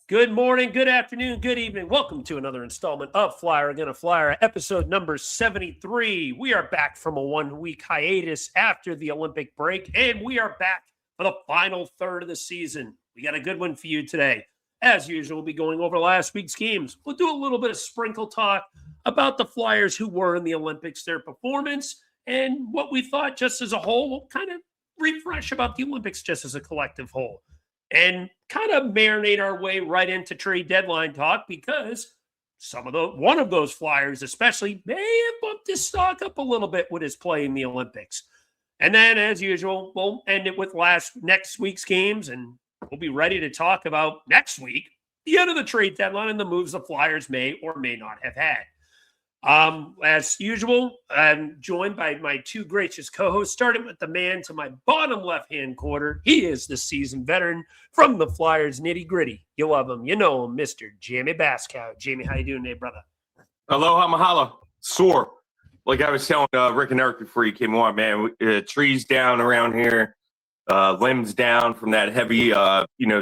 Good morning, good afternoon, good evening. Welcome to another installment of Flyer Gonna Flyer, episode number 73. We are back from a 1-week hiatus after the Olympic break, and we are back for the final third of the season. We got a good one for you today. As usual, we'll be going over last week's games. We'll do a little bit of sprinkle talk about the Flyers who were in the Olympics, their performance, and what we thought just as a whole. We'll kind of refresh about the Olympics just as a collective whole. And kind of marinate our way right into trade deadline talk because one of those Flyers especially may have bumped his stock up a little bit with his play in the Olympics. And then, as usual, we'll end it with next week's games, and we'll be ready to talk about next week, the end of the trade deadline and the moves the Flyers may or may not have had. As usual, I'm joined by my two gracious co-hosts, starting with the man to my bottom left-hand quarter. He is the seasoned veteran from the Flyers nitty-gritty. You love him. You know him, Mr. Jamey Baskow. Jamey, how you doing today, brother? Aloha, mahalo. Sore. Like I was telling Rick and Eric before you came on, man, trees down around here, limbs down from that heavy,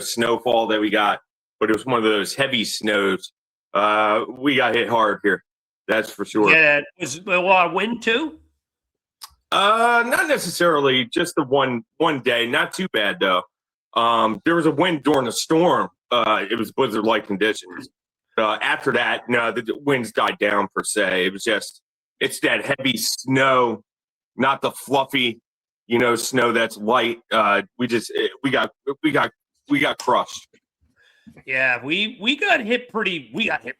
snowfall that we got. But it was one of those heavy snows. We got hit hard here. That's for sure. Yeah, was a lot of wind too? Not necessarily. Just the one day. Not too bad though. There was a wind during the storm. It was blizzard-like conditions. After that, no, the winds died down per se. It was it's that heavy snow, not the fluffy, snow that's light. We got crushed. Yeah, we got hit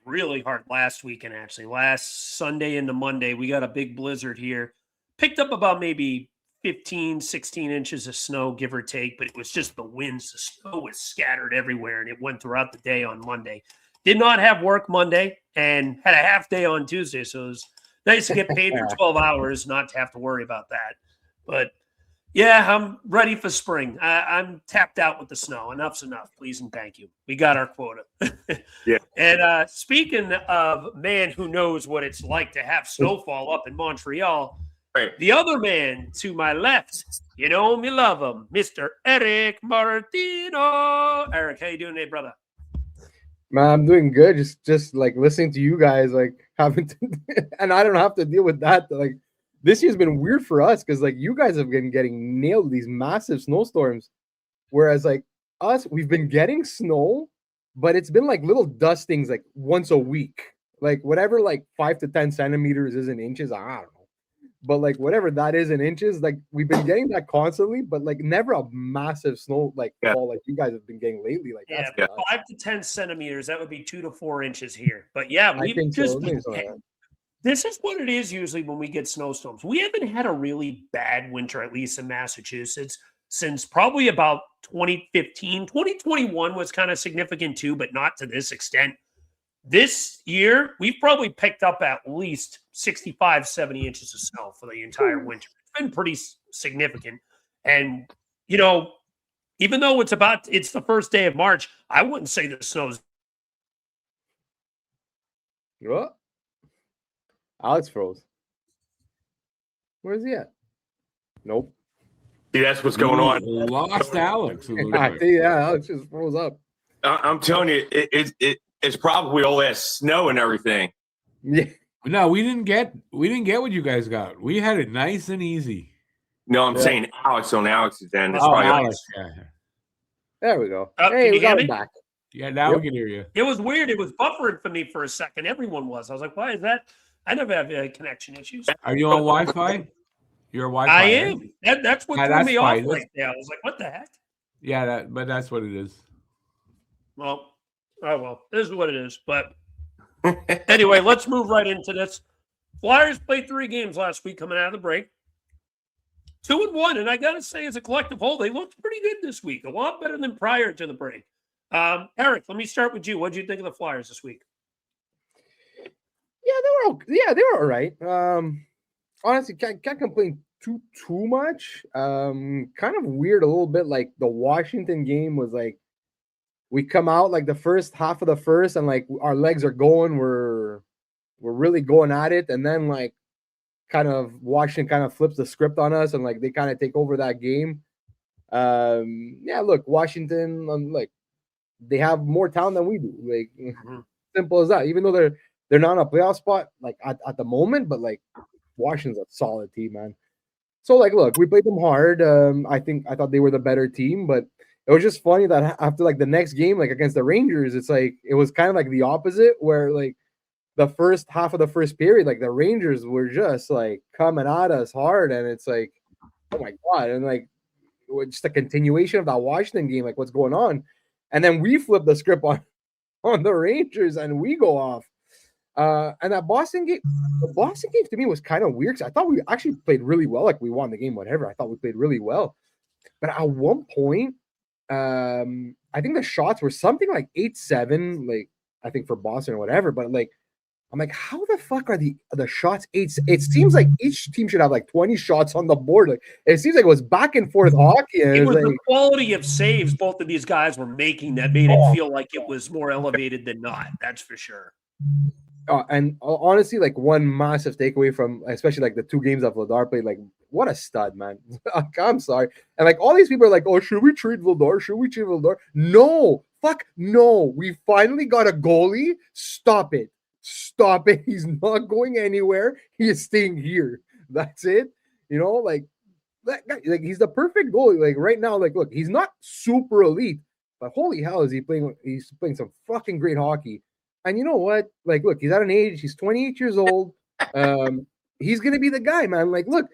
really hard last weekend, actually. Last Sunday into Monday, we got a big blizzard here. Picked up about maybe 15, 16 inches of snow, give or take, but it was just the winds. The snow was scattered everywhere, and it went throughout the day on Monday. Did not have work Monday and had a half day on Tuesday, so it was nice to get paid for 12 hours, not to have to worry about that. But yeah, I'm ready for spring. I'm tapped out with the snow. Enough's enough, please and thank you. We got our quota. Yeah. And speaking of man who knows what it's like to have snowfall up in Montreal, right. The other man to my left, you know me love him, Mr. Eric Martino. Eric, how you doing today, brother? Man, I'm doing good. Just like listening to you guys, like having to, and I don't have to deal with that. Like, this year's been weird for us because, like, you guys have been getting nailed these massive snowstorms, whereas, like, us, we've been getting snow, but it's been, like, little dustings, like, once a week. Like, whatever, like, 5 to 10 centimeters is in inches, I don't know. But, like, whatever that is in inches, like, we've been getting that constantly, but, like, never a massive snow, like, fall like you guys have been getting lately. Like, yeah, that's 5 to 10 centimeters, that would be 2 to 4 inches here. But, yeah, we've just this is what it is usually when we get snowstorms. We haven't had a really bad winter, at least in Massachusetts, since probably about 2015. 2021 was kind of significant too, but not to this extent. This year, we've probably picked up at least 65, 70 inches of snow for the entire winter. It's been pretty significant. And, even though it's the first day of March, I wouldn't say the snow's. What? Alex froze. Where is he at? Nope. See, that's what's going on. Lost Alex. Yeah, Alex just froze up. I'm telling you, it's probably all that snow and everything. Yeah. No, we didn't get what you guys got. We had it nice and easy. No, I'm saying Alex on Alex's end. That's Alex. Yeah. There we go. Hey, we got him back. Yeah, now we can hear you. It was weird. It was buffering for me for a second. Everyone was. I was like, why is that? I never have connection issues. Are you on Wi-Fi? You're Wi-Fi. I am. That's what threw me off right there. I was like, what the heck? Yeah, but that's what it is. Well, this is what it is. But anyway, let's move right into this. Flyers played 3 games last week coming out of the break. 2-1, and I got to say, as a collective whole, they looked pretty good this week. A lot better than prior to the break. Eric, let me start with you. What did you think of the Flyers this week? Yeah, they were all right. Honestly, can't complain too much. Kind of weird a little bit. Like the Washington game was like, we come out like the first half of the first, and like our legs are going. We're really going at it, and then like kind of Washington kind of flips the script on us, and like they kind of take over that game. Yeah, look, Washington, like they have more talent than we do. Like simple as that. Even though they're not in a playoff spot like at the moment, but like Washington's a solid team, man. So like, look, we played them hard. I thought they were the better team, but it was just funny that after like the next game, like against the Rangers, it's like it was kind of like the opposite, where like the first half of the first period, like the Rangers were just like coming at us hard, and it's like, oh my god, and like just a continuation of that Washington game, like what's going on, and then we flip the script on the Rangers and we go off. And that Boston game, the Boston game to me was kind of weird because I thought we actually played really well, like we won the game, whatever. I thought we played really well, but at one point, I think the shots were something like 8-7, like I think for Boston or whatever, but like. I'm like, how the fuck are the shots 8? It seems like each team should have like 20 shots on the board. Like it seems like it was back and forth hockey. And it was like, the quality of saves both of these guys were making that made it feel like it was more elevated than not. That's for sure. And honestly, like one massive takeaway from especially like the 2 games that Vladar played, like what a stud, man. I'm sorry. And like all these people are like, oh, should we trade Vladar? Should we trade Vladar? No, fuck no. We finally got a goalie. Stop it. Stop it. He's not going anywhere. He is staying here. That's it. You know, like that guy, like he's the perfect goalie. Like right now, like look, he's not super elite, but holy hell is he playing? He's playing some fucking great hockey. And you know what? Like, look, he's at an age, he's 28 years old. He's gonna be the guy, man. Like, look,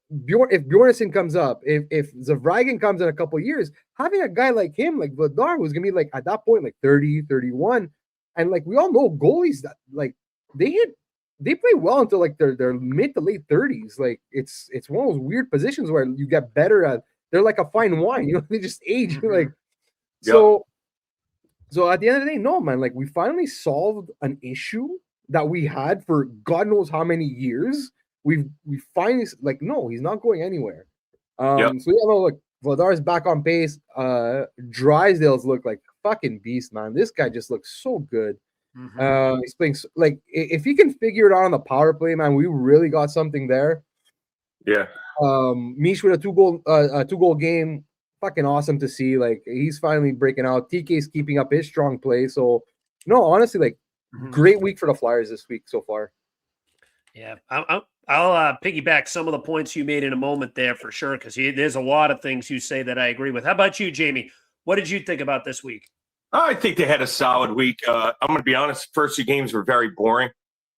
if Bjornsson comes up, if Zavragan comes in a couple of years, having a guy like him, like Vladar, who's gonna be like at that point, like 30, 31. And like we all know goalies that like they play well until like their mid to late 30s. Like it's one of those weird positions where you get better at. They're like a fine wine, you know. They just age like so. So at the end of the day, no man. Like we finally solved an issue that we had for God knows how many years. We finally like no, he's not going anywhere. So yeah, no, look, Vladar's back on pace. Drysdale's look like fucking beast, man. This guy just looks so good. He's playing like if he can figure it out on the power play, man, we really got something there. Yeah. Mish with a 2-goal game, fucking awesome to see. Like he's finally breaking out. TK's keeping up his strong play. So no, honestly, like great week for the Flyers this week so far. Yeah, I'll piggyback some of the points you made in a moment there for sure, because there's a lot of things you say that I agree with. How about you, Jamey? What did you think about this week? I think they had a solid week. I'm going to be honest, first 2 games were very boring.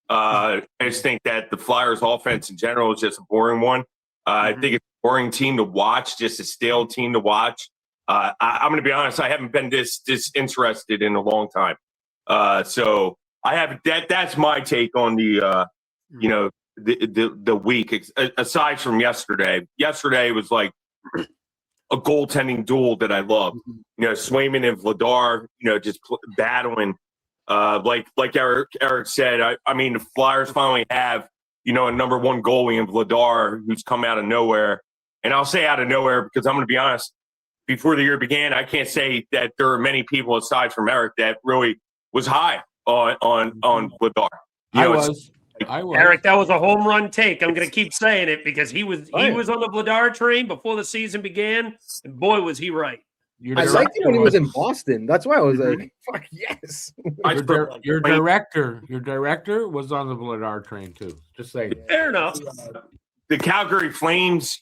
I just think that the Flyers offense in general is just a boring one. I think it's a boring team to watch, just a stale team to watch. I'm going to be honest, I haven't been this interested in a long time. So I have that's my take on the the week, aside from yesterday. Yesterday was like a goaltending duel that I love. You know, Swayman and Vladar, just battling. Like Eric said, I mean, the Flyers finally have, a number 1 goalie in Vladar who's come out of nowhere. And I'll say out of nowhere because I'm going to be honest, before the year began, I can't say that there are many people aside from Eric that really was high on Vladar. I was. Eric, that was a home run take. I'm going to keep saying it because he was on the Vladar train before the season began, and boy, was he right. I liked it when he was in Boston. That's why I was like, "Fuck yes!" Your director was on the Vladar train too. Just saying. Fair enough. The Calgary Flames,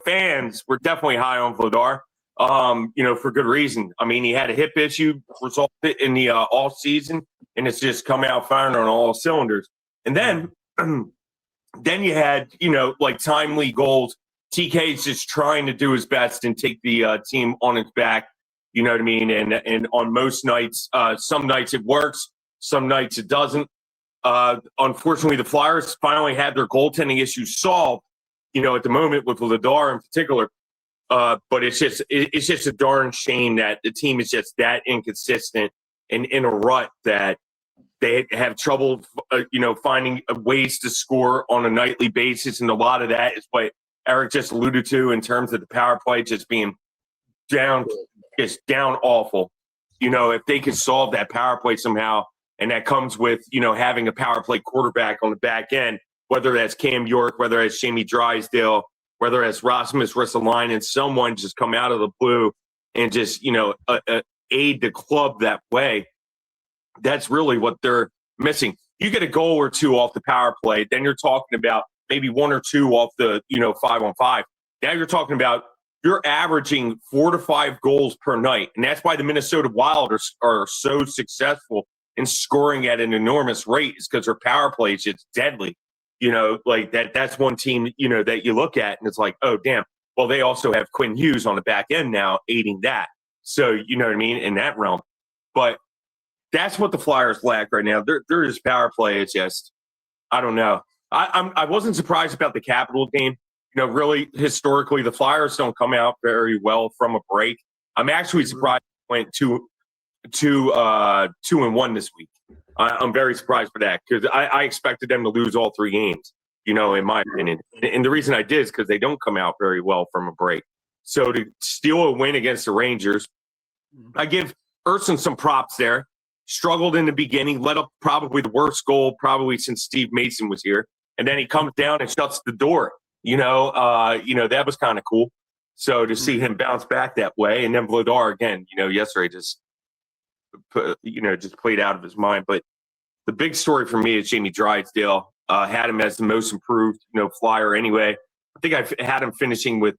fans were definitely high on Vladar. For good reason. I mean, he had a hip issue, resulted in the off season, and it's just come out firing on all cylinders. And then you had, like timely goals. TK's just trying to do his best and take the team on his back. You know what I mean? And on most nights, some nights it works, some nights it doesn't. Unfortunately, the Flyers finally had their goaltending issues solved, at the moment with Vladar in particular. But it's just a darn shame that the team is just that inconsistent and in a rut that they have trouble, finding ways to score on a nightly basis. And a lot of that is what Eric just alluded to in terms of the power play just being down awful. If they could solve that power play somehow, and that comes with, having a power play quarterback on the back end, whether that's Cam York, whether that's Jamey Drysdale, whether it's Rasmus Ristolainen, and someone just come out of the blue and just, aid the club that way. That's really what they're missing. You get a goal or two off the power play, then you're talking about maybe 1 or 2 off the 5-on-5. Now you're talking about you're averaging 4 to 5 goals per night, and that's why the Minnesota Wild are so successful in scoring at an enormous rate, is because their power play is just deadly. Like that's one team that you look at and it's like, oh damn. Well, they also have Quinn Hughes on the back end now aiding that. So you know what I mean in that realm, but. That's what the Flyers lack right now. Their power play is just, I don't know. I wasn't surprised about the Capital game. Really historically, the Flyers don't come out very well from a break. I'm actually surprised they went 2-1 this week. I'm very surprised for that because I expected them to lose all 3 games. In my opinion, and the reason I did is because they don't come out very well from a break. So to steal a win against the Rangers, I give Urson some props there. Struggled in the beginning, let up probably the worst goal probably since Steve Mason was here. And then he comes down and shuts the door. That was kind of cool. So to see him bounce back that way. And then Vladar again, yesterday just played out of his mind. But the big story for me is Jamey Drysdale. Had him as the most improved, Flyer anyway. I think I've had him finishing with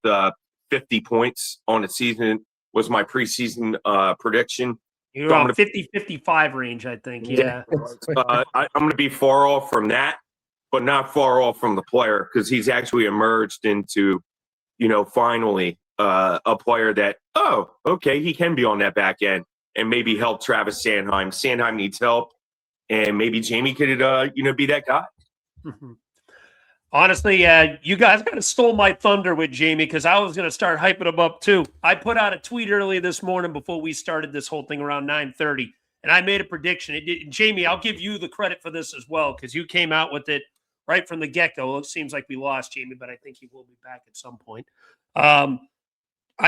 50 points on the season was my preseason prediction. You're on 50-55 range, I think. Yeah. I'm going to be far off from that, but not far off from the player because he's actually emerged into, finally a player that, oh, okay, he can be on that back end and maybe help Travis Sanheim. Sanheim needs help, and maybe Jamey could, be that guy. Honestly, you guys kind of stole my thunder with Jamey because I was going to start hyping him up too. I put out a tweet earlier this morning before we started this whole thing around 9:30, and I made a prediction. Jamey, I'll give you the credit for this as well because you came out with it right from the get-go. It seems like we lost Jamey, but I think he will be back at some point. I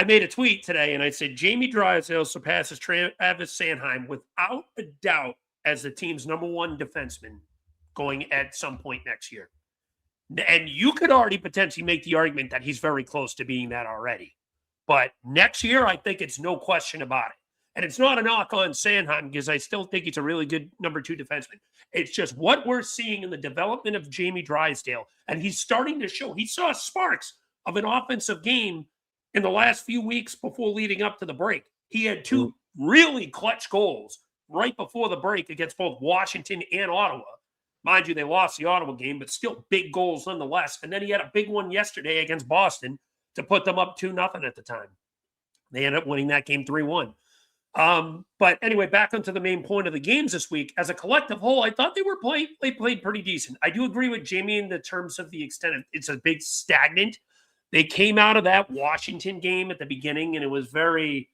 made a tweet today, and I said, Jamey Drysdale surpasses Travis Sanheim without a doubt as the team's number 1 defenseman going at some point next year. And you could already potentially make the argument that he's very close to being that already. But next year, I think it's no question about it. And it's not a knock on Sanheim because I still think he's a really good number 2 defenseman. It's just what we're seeing in the development of Jamey Drysdale. And he's starting to show. He saw sparks of an offensive game in the last few weeks before leading up to the break. He had 2 really clutch goals right before the break against both Washington and Ottawa. Mind you, they lost the Ottawa game, but still big goals nonetheless. And then he had a big one yesterday against Boston to put them up 2-0 at the time. They ended up winning that game 3-1. But anyway, back onto the main point of the games this week. As a collective whole, I thought they played pretty decent. I do agree with Jamey in the terms of the extent of it's a big stagnant. They came out of that Washington game at the beginning, and it was very,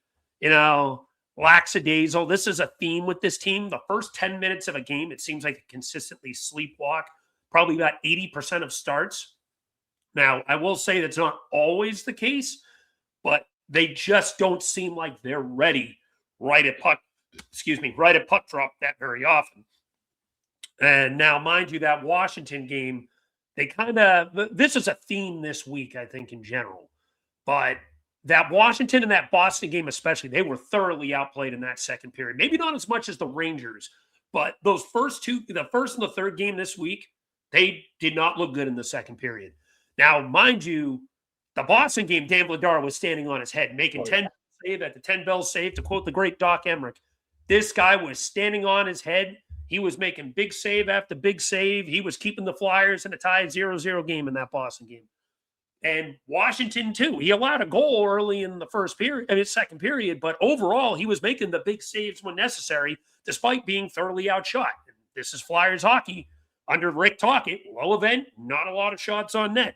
lackadaisical. This is a theme with this team. The first 10 minutes of a game, it seems like they consistently sleepwalk, probably about 80% of starts. Now, I will say that's not always the case, but they just don't seem like they're ready right at puck drop that very often. And now, mind you, that Washington game, this is a theme this week, I think, in general. But that Washington and that Boston game especially, they were thoroughly outplayed in that second period. Maybe not as much as the Rangers, but those first 2, the first and the third game this week, they did not look good in the second period. Now, mind you, the Boston game, Dan Vladar was standing on his head, making 10 save at the 10 bell save, to quote the great Doc Emmerich. This guy was standing on his head. He was making big save after big save. He was keeping the Flyers in a tied 0-0 game in that Boston game. And Washington, too. He allowed a goal early in the second period, but overall, he was making the big saves when necessary, despite being thoroughly outshot. This is Flyers hockey under Rick Tocchet. Low event, not a lot of shots on net.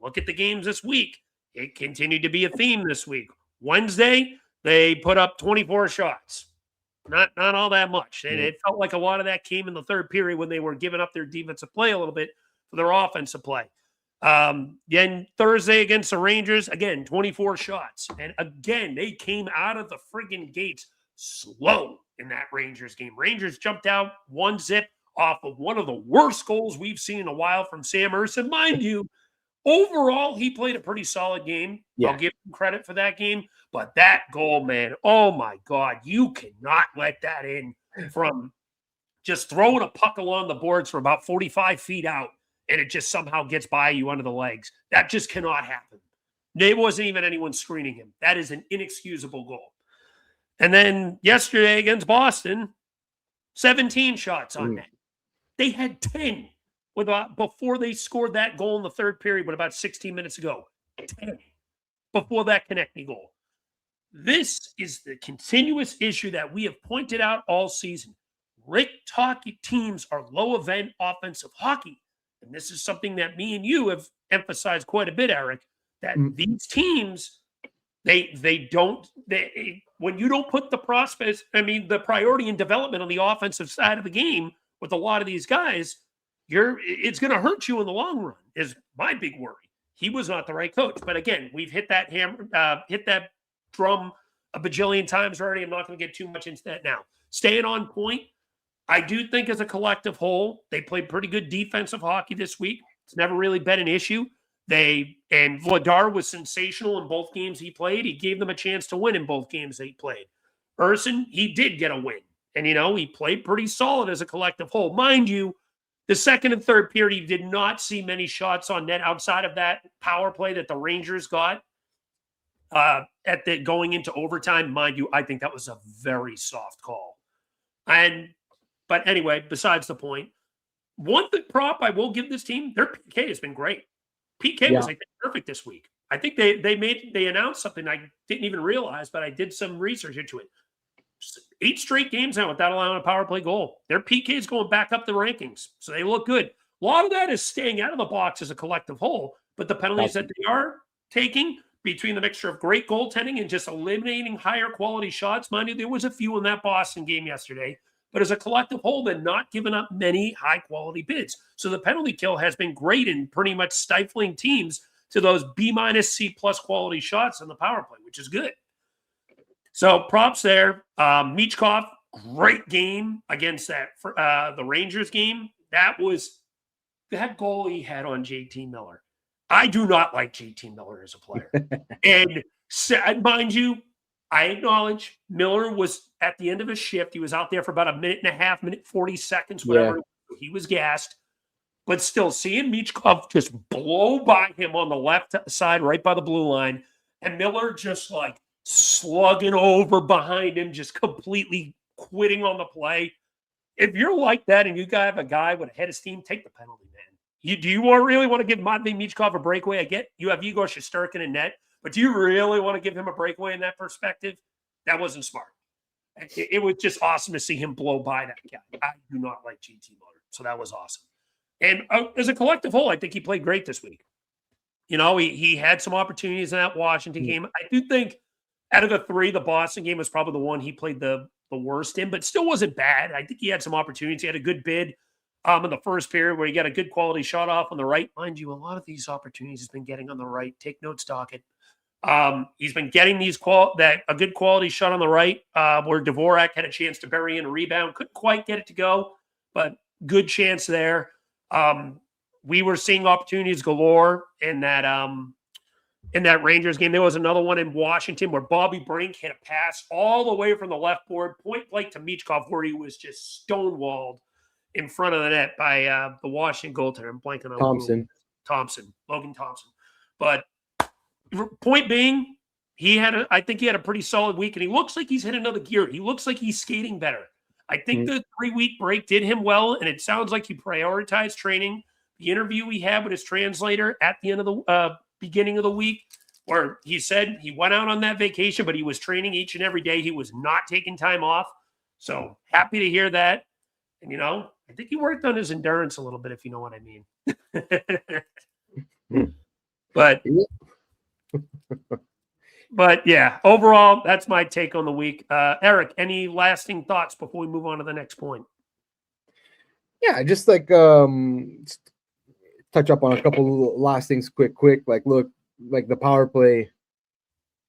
Look at the games this week. It continued to be a theme this week. Wednesday, they put up 24 shots. Not all that much. And it felt like a lot of that came in the third period when they were giving up their defensive play a little bit for their offensive play. Then Thursday against the Rangers, again, 24 shots. And again, they came out of the friggin' gates slow in that Rangers game. Rangers jumped out 1-0 off of one of the worst goals we've seen in a while from Sam Ersson. Mind you, overall, he played a pretty solid game. Yeah. I'll give him credit for that game. But that goal, man, oh my God, you cannot let that in from just throwing a puck along the boards from about 45 feet out, and it just somehow gets by you under the legs. That just cannot happen. There wasn't even anyone screening him. That is an inexcusable goal. And then yesterday against Boston, 17 shots on net. They had 10 before they scored that goal in the third period, but about 16 minutes ago. 10 before that Konechny goal. This is the continuous issue that we have pointed out all season. Rick Tocchet teams are low event offensive hockey. And this is something that me and you have emphasized quite a bit, Eric, that these teams, when you don't put the the priority in development on the offensive side of the game with a lot of these guys, it's going to hurt you in the long run, is my big worry. He was not the right coach. But again, we've hit that drum a bajillion times already. I'm not going to get too much into that now. Staying on point, I do think as a collective whole, they played pretty good defensive hockey this week. It's never really been an issue. And Vladar was sensational in both games he played. He gave them a chance to win in both games they played. Urson, he did get a win. And, he played pretty solid as a collective whole. Mind you, the second and third period, he did not see many shots on net outside of that power play that the Rangers got going into overtime. Mind you, I think that was a very soft call. But anyway, besides the point, one prop I will give this team, their PK has been great. PK was, I think, perfect this week. I think they announced something I didn't even realize, but I did some research into it. 8 straight games now without allowing a power play goal. Their PK is going back up the rankings, so they look good. A lot of that is staying out of the box as a collective whole, but the penalties that they are taking between the mixture of great goaltending and just eliminating higher quality shots. Mind you, there was a few in that Boston game yesterday, but as a collective whole, they're not giving up many high-quality bids. So the penalty kill has been great in pretty much stifling teams to those B-, C+ quality shots on the power play, which is good. So props there. Michkov, great game against the Rangers game. That goal he had on JT Miller. I do not like JT Miller as a player. And mind you, I acknowledge Miller was at the end of his shift. He was out there for about a minute and a half, 40 seconds, whatever. Yeah. He was gassed. But still, seeing Michkov just blow by him on the left side, right by the blue line, and Miller just slugging over behind him, just completely quitting on the play. If you're like that and you have a guy with a head of steam, take the penalty, man. Do you really want to give Matvei Michkov a breakaway? I get you have Igor Shesterkin in net. But do you really want to give him a breakaway in that perspective? That wasn't smart. It was just awesome to see him blow by that guy. I do not like JT Miller, so that was awesome. And as a collective whole, I think he played great this week. He had some opportunities in that Washington game. I do think out of the 3, the Boston game was probably the one he played the worst in, but still wasn't bad. I think he had some opportunities. He had a good bid in the first period where he got a good quality shot off on the right. Mind you, a lot of these opportunities he's been getting on the right. Take notes, Dockett. He's been getting a good quality shot on the right where Dvorak had a chance to bury in a rebound. Couldn't quite get it to go, but good chance there. We were seeing opportunities galore in that Rangers game. There was another one in Washington where Bobby Brink hit a pass all the way from the left board, point blank to Michkov, where he was just stonewalled in front of the net by the Washington goaltender. I'm blanking on Logan Thompson. But point being, I think he had a pretty solid week, and he looks like he's hit another gear. He looks like he's skating better. I think the 3-week break did him well, and it sounds like he prioritized training. The interview we had with his translator at the end of the beginning of the week, where he said he went out on that vacation, but he was training each and every day. He was not taking time off. So happy to hear that. And, I think he worked on his endurance a little bit, if you know what I mean. But yeah, overall, that's my take on the week. Eric, any lasting thoughts before we move on to the next point? Yeah, just touch up on a couple last things quick. Look, the power play,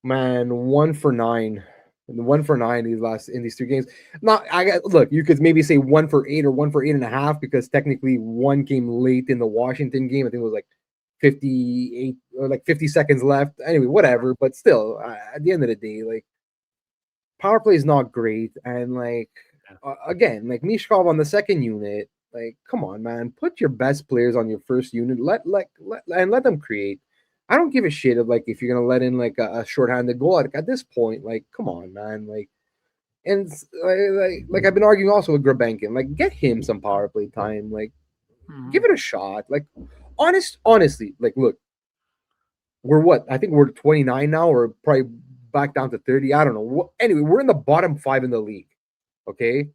man, 1 for 9. 1 for 9 in these 3 games. You could maybe say 1 for 8 or 1 for 8.5 because technically one came late in the Washington game. I think it was 58 or like 50 seconds left. Anyway, whatever. But still, at the end of the day, like power play is not great. And like again, like Mishkov on the second unit, like come on, man, put your best players on your first unit. Let them create. I don't give a shit of like if you're gonna let in like a shorthanded goal. Like at this point, like come on, man, like. And like I've been arguing also with Grabenkin, like get him some power play time, like give it a shot. Like honestly, like look, we're what? I think we're 29 now, or probably back down to 30. I don't know. Anyway, we're in the bottom 5 in the league. Okay,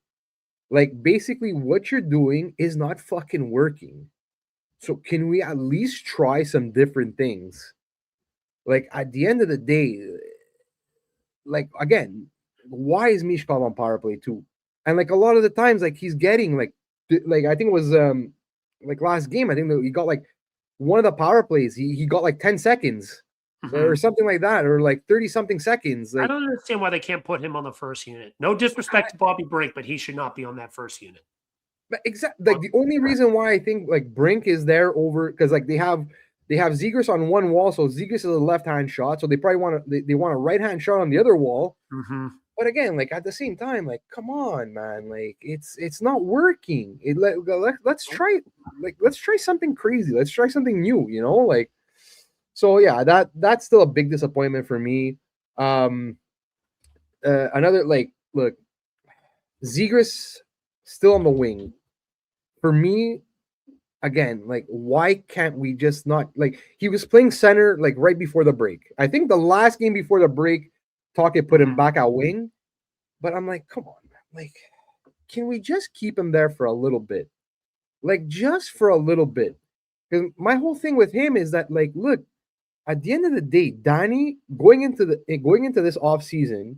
like basically what you're doing is not fucking working. So can we at least try some different things? Like at the end of the day, like again. Why is Mishkov on power play too? And like a lot of the times, like he's getting like I think it was like last game, I think that he got like one of the power plays, he got like 10 seconds or something like that, or like 30 something seconds. Like, I don't understand why they can't put him on the first unit. No disrespect to Bobby Brink, but he should not be on that first unit. But exactly, like the only reason why I think like Brink is there over because like they have Zegras on one wall, so Zegras is a left-hand shot, so they probably want they want a right-hand shot on the other wall. But again, like at the same time, like come on, man, like it's not working. Let's try something crazy. Let's try something new, you know, like. So yeah, that's still a big disappointment for me. Another like look, Zegras still on the wing. For me, again, like why can't we just not like he was playing center like right before the break. I think the last game before the break, Tocchet put him back at wing. But I'm like, come on, man. Like, can we just keep him there for a little bit? Like, just for a little bit. Because my whole thing with him is that, like, look, at the end of the day, Danny, going into this offseason,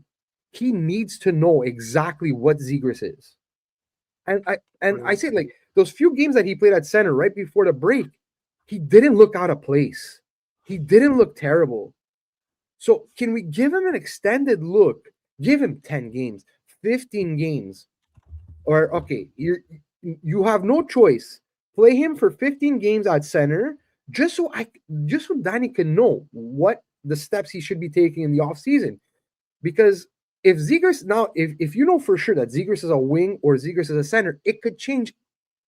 he needs to know exactly what Zegras is. And I say, like, those few games that he played at center right before the break, he didn't look out of place. He didn't look terrible. So can we give him an extended look? Give him 10 games, 15 games. Or, okay, you have no choice. Play him for 15 games at center just so Danny can know what the steps he should be taking in the offseason. Because if Zegras now, if you know for sure that Zegras is a wing or Zegras is a center, it could change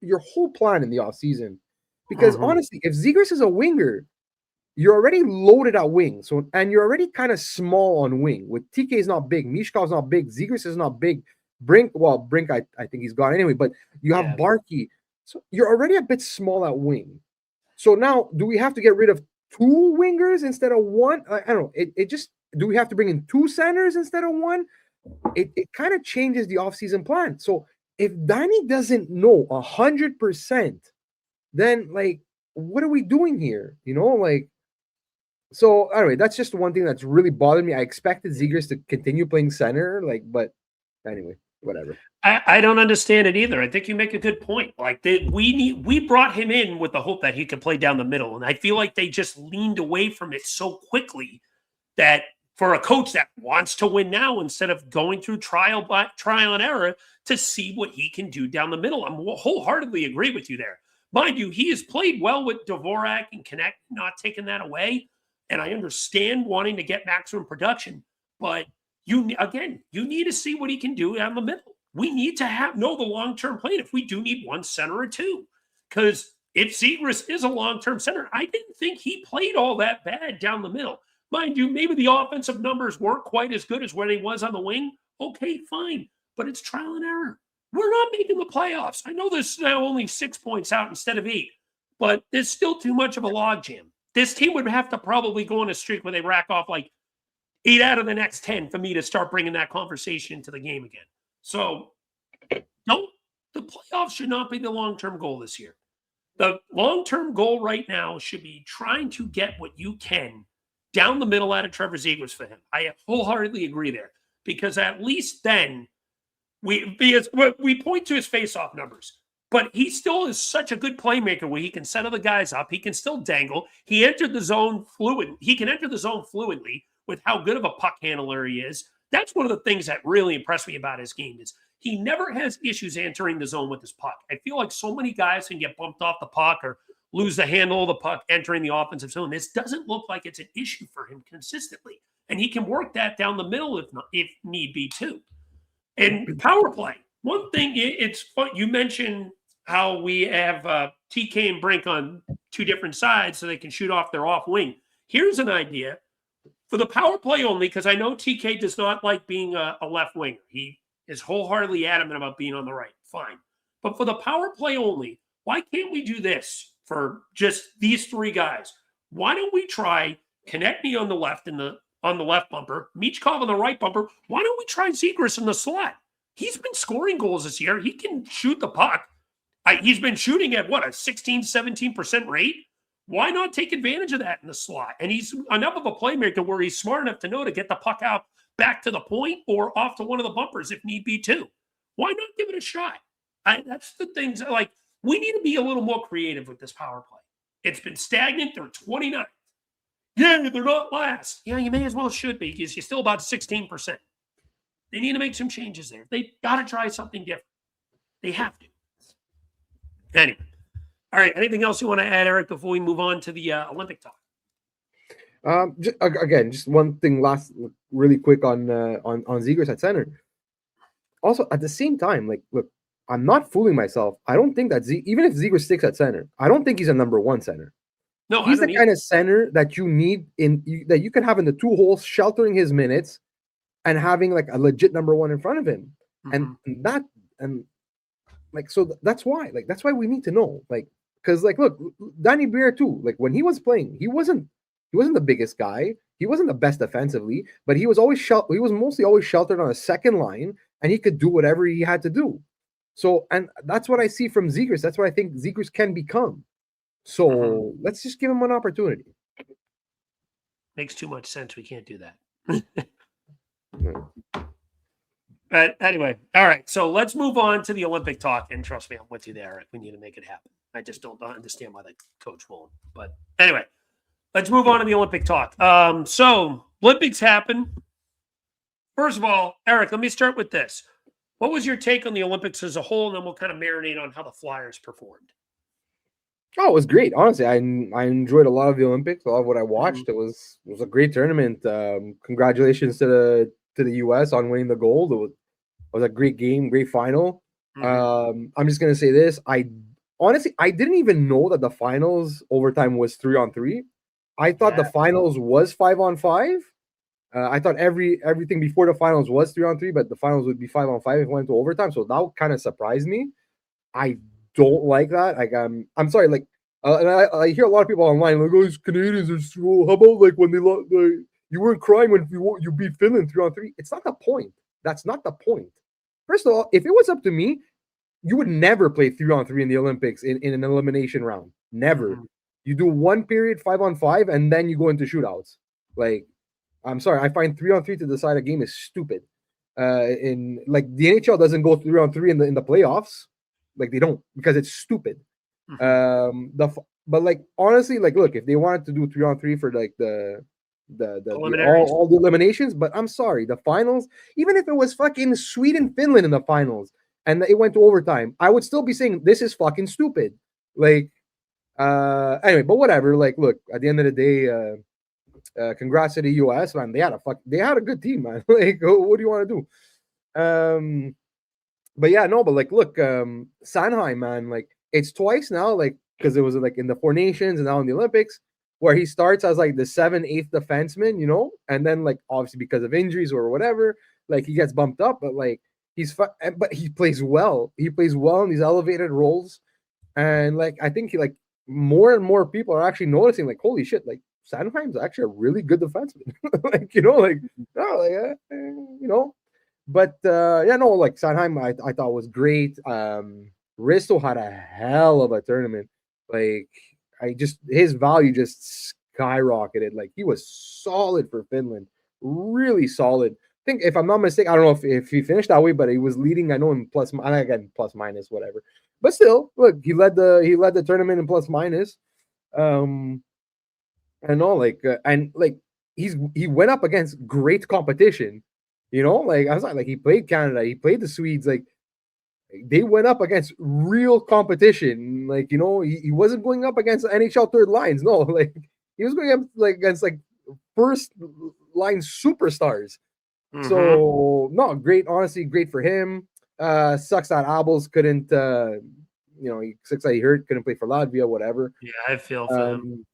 your whole plan in the offseason. Because honestly, if Zegras is a winger, you're already loaded at wing. So, and you're already kind of small on wing. With TK is not big, Mishkov's not big, Zegras is not big. Brink, I think he's gone anyway, but you have Barkey. So you're already a bit small at wing. So now, do we have to get rid of 2 wingers instead of 1? I don't know. It just, do we have to bring in 2 centers instead of 1? It kind of changes the offseason plan. So if Danny doesn't know 100%, then like, what are we doing here? You know, like, so anyway, that's just one thing that's really bothered me. I expected Zegras to continue playing center, like, but anyway, whatever. I don't understand it either. I think you make a good point. Like we brought him in with the hope that he could play down the middle, and I feel like they just leaned away from it so quickly that for a coach that wants to win now, instead of going through trial and error to see what he can do down the middle, I'm wholeheartedly agree with you there. Mind you, he has played well with Dvorak and Connect, not taking that away. And I understand wanting to get maximum production, but you need to see what he can do down the middle. We need to know the long-term plan if we do need 1 center or 2. Because if Zegras is a long-term center, I didn't think he played all that bad down the middle. Mind you, maybe the offensive numbers weren't quite as good as when he was on the wing. Okay, fine. But it's trial and error. We're not making the playoffs. I know there's now only 6 points out instead of 8, but there's still too much of a logjam. This team would have to probably go on a streak where they rack off like 8 out of the next 10 for me to start bringing that conversation into the game again. So, the playoffs should not be the long-term goal this year. The long-term goal right now should be trying to get what you can down the middle out of Trevor Zegras for him. I wholeheartedly agree there, because at least then we point to his face-off numbers. But he still is such a good playmaker where he can set other guys up. He can still dangle. He entered the zone fluid. He can enter the zone fluidly with how good of a puck handler he is. That's one of the things that really impressed me about his game is he never has issues entering the zone with his puck. I feel like so many guys can get bumped off the puck or lose the handle of the puck entering the offensive zone. This doesn't look like it's an issue for him consistently. And he can work that down the middle if need be too. And power play. One thing, it's fun. You mentioned how we have TK and Brink on two different sides so they can shoot off their off wing. Here's an idea for the power play only, because I know TK does not like being a left winger. He is wholeheartedly adamant about being on the right. Fine. But for the power play only, why can't we do this for just these three guys? Why don't we try Konechny on the left on the left bumper, Michkov on the right bumper? Why don't we try Zegras in the slot? He's been scoring goals this year. He can shoot the puck. He's been shooting at what, a 16, 17% rate? Why not take advantage of that in the slot? And he's enough of a playmaker where he's smart enough to know to get the puck out back to the point or off to one of the bumpers if need be too. Why not give it a shot? That's the things, like, we need to be a little more creative with this power play. It's been stagnant. They're 29th. Yeah, they're not last. Yeah, you may as well should be, because you're still about 16%. They need to make some changes there. They got to try something different. They have to. Anyway. All right. Anything else you want to add, Eric, before we move on to the Olympic talk? Just one thing last, really quick on Zegras at center. Also, at the same time, like, look, I'm not fooling myself. I don't think that even if Zegras sticks at center, I don't think he's a number one center. No, he's the kind of center that you need that you can have in the two holes, sheltering his minutes, and having like a legit number one in front of him. Mm-hmm. That's why we need to know, like, because like, look, Danny Briere too. Like, when he was playing, he wasn't the biggest guy. He wasn't the best defensively, but he was always he was mostly always sheltered on a second line, and he could do whatever he had to do. So, and that's what I see from Zegras. That's what I think Zegras can become. So let's just give him an opportunity. Makes too much sense. We can't do that. But anyway, all right. So let's move on to the Olympic talk. And trust me, I'm with you there, Eric. We need to make it happen. I just don't understand why the coach won't. But anyway, let's move on to the Olympic talk. So Olympics happen. First of all, Eric, let me start with this. What was your take on the Olympics as a whole? And then we'll kind of marinate on how the Flyers performed. Oh, it was great. Honestly, I enjoyed a lot of the Olympics. A lot of what I watched. It was a great tournament. Congratulations to the U.S. on winning the gold. It was a great game, great final. I'm just gonna say this. I didn't even know that the finals overtime was 3-on-3. I thought the finals was 5-on-5. I thought everything before the finals was 3-on-3, but the finals would be 5-on-5 if it went to overtime. So that kind of surprised me. I don't like that. Like, I'm sorry. Like, and I hear a lot of people online like, "Oh, these Canadians are so." How about like when you weren't crying when you beat Finland 3-on-3? It's not the point. That's not the point. First of all, if it was up to me, you would never play 3-on-3 in the Olympics in an elimination round. Never. You do one period 5-on-5, and then you go into shootouts. Like, I'm sorry, I find 3-on-3 to decide a game is stupid. In like the NHL doesn't go 3-on-3 in the playoffs. Like, they don't, because it's stupid. But like, honestly, like, look, if they wanted to do 3-on-3 for like all the eliminations, but I'm sorry, the finals, even if it was fucking Sweden Finland in the finals and it went to overtime, I would still be saying this is fucking stupid. Like, anyway, but whatever. Like, look, at the end of the day, congrats to the US, man. They had a good team, man. Like, what do you want to do? But yeah, no, but like, look, Sanheim, man, like, it's twice now, like, because it was like in the Four Nations and now in the Olympics, where he starts as like the 7/8 defenseman, you know, and then like obviously because of injuries or whatever, like he gets bumped up, but like but he plays well. He plays well in these elevated roles, and like I think he, like, more and more people are actually noticing, like, holy shit, like Sanheim's actually a really good defenseman, like, you know, like, oh, like, you know. But yeah, no, like Sanheim, I thought was great. Risto had a hell of a tournament. Like, his value just skyrocketed. Like, he was solid for Finland, really solid. I think, if I'm not mistaken, I don't know if he finished that way, but he was leading. I know in plus minus, whatever. But still, look, he led the tournament in plus minus. And all, like, and like he went up against great competition. You know, like, I was like he played Canada, he played the Swedes. Like, they went up against real competition. Like, he wasn't going up against NHL third lines. No, like he was going up against first line superstars. Mhm. So no, great, honestly, great for him. Sucks that Abels couldn't he sucks that he hurt, couldn't play for Latvia, whatever. Yeah, I feel for him.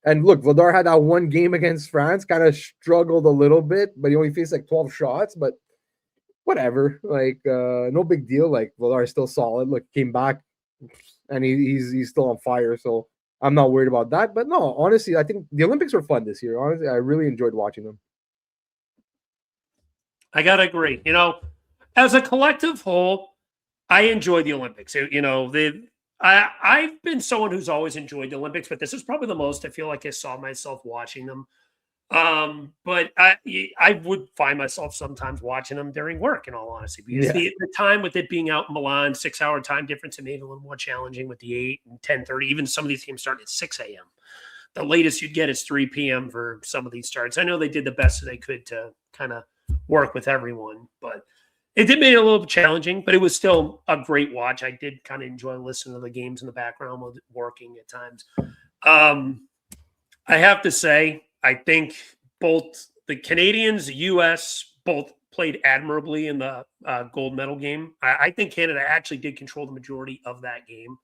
And look, Vladar had that one game against France, kind of struggled a little bit, but he only faced 12 shots, but whatever. No big deal. Vladar is still solid. Look, came back and he's still on fire. So I'm not worried about that. But no, honestly, I think the Olympics were fun this year. Honestly, I really enjoyed watching them. I gotta agree. As a collective whole, I enjoy the Olympics. I've been someone who's always enjoyed the Olympics, but this is probably the most I feel like I saw myself watching them. But I would find myself sometimes watching them during work, in all honesty, because the time with it being out in Milan, 6-hour time difference, it made it a little more challenging with the 8 and 10:30. Even some of these games starting at 6 a.m. The latest you'd get is 3 p.m. for some of these starts. I know they did the best that they could to kind of work with everyone, but it did make it a little bit challenging, but it was still a great watch. I did kind of enjoy listening to the games in the background while working at times. I have to say, I think both the Canadians, the U.S., both played admirably in the gold medal game. I think Canada actually did control the majority of that game.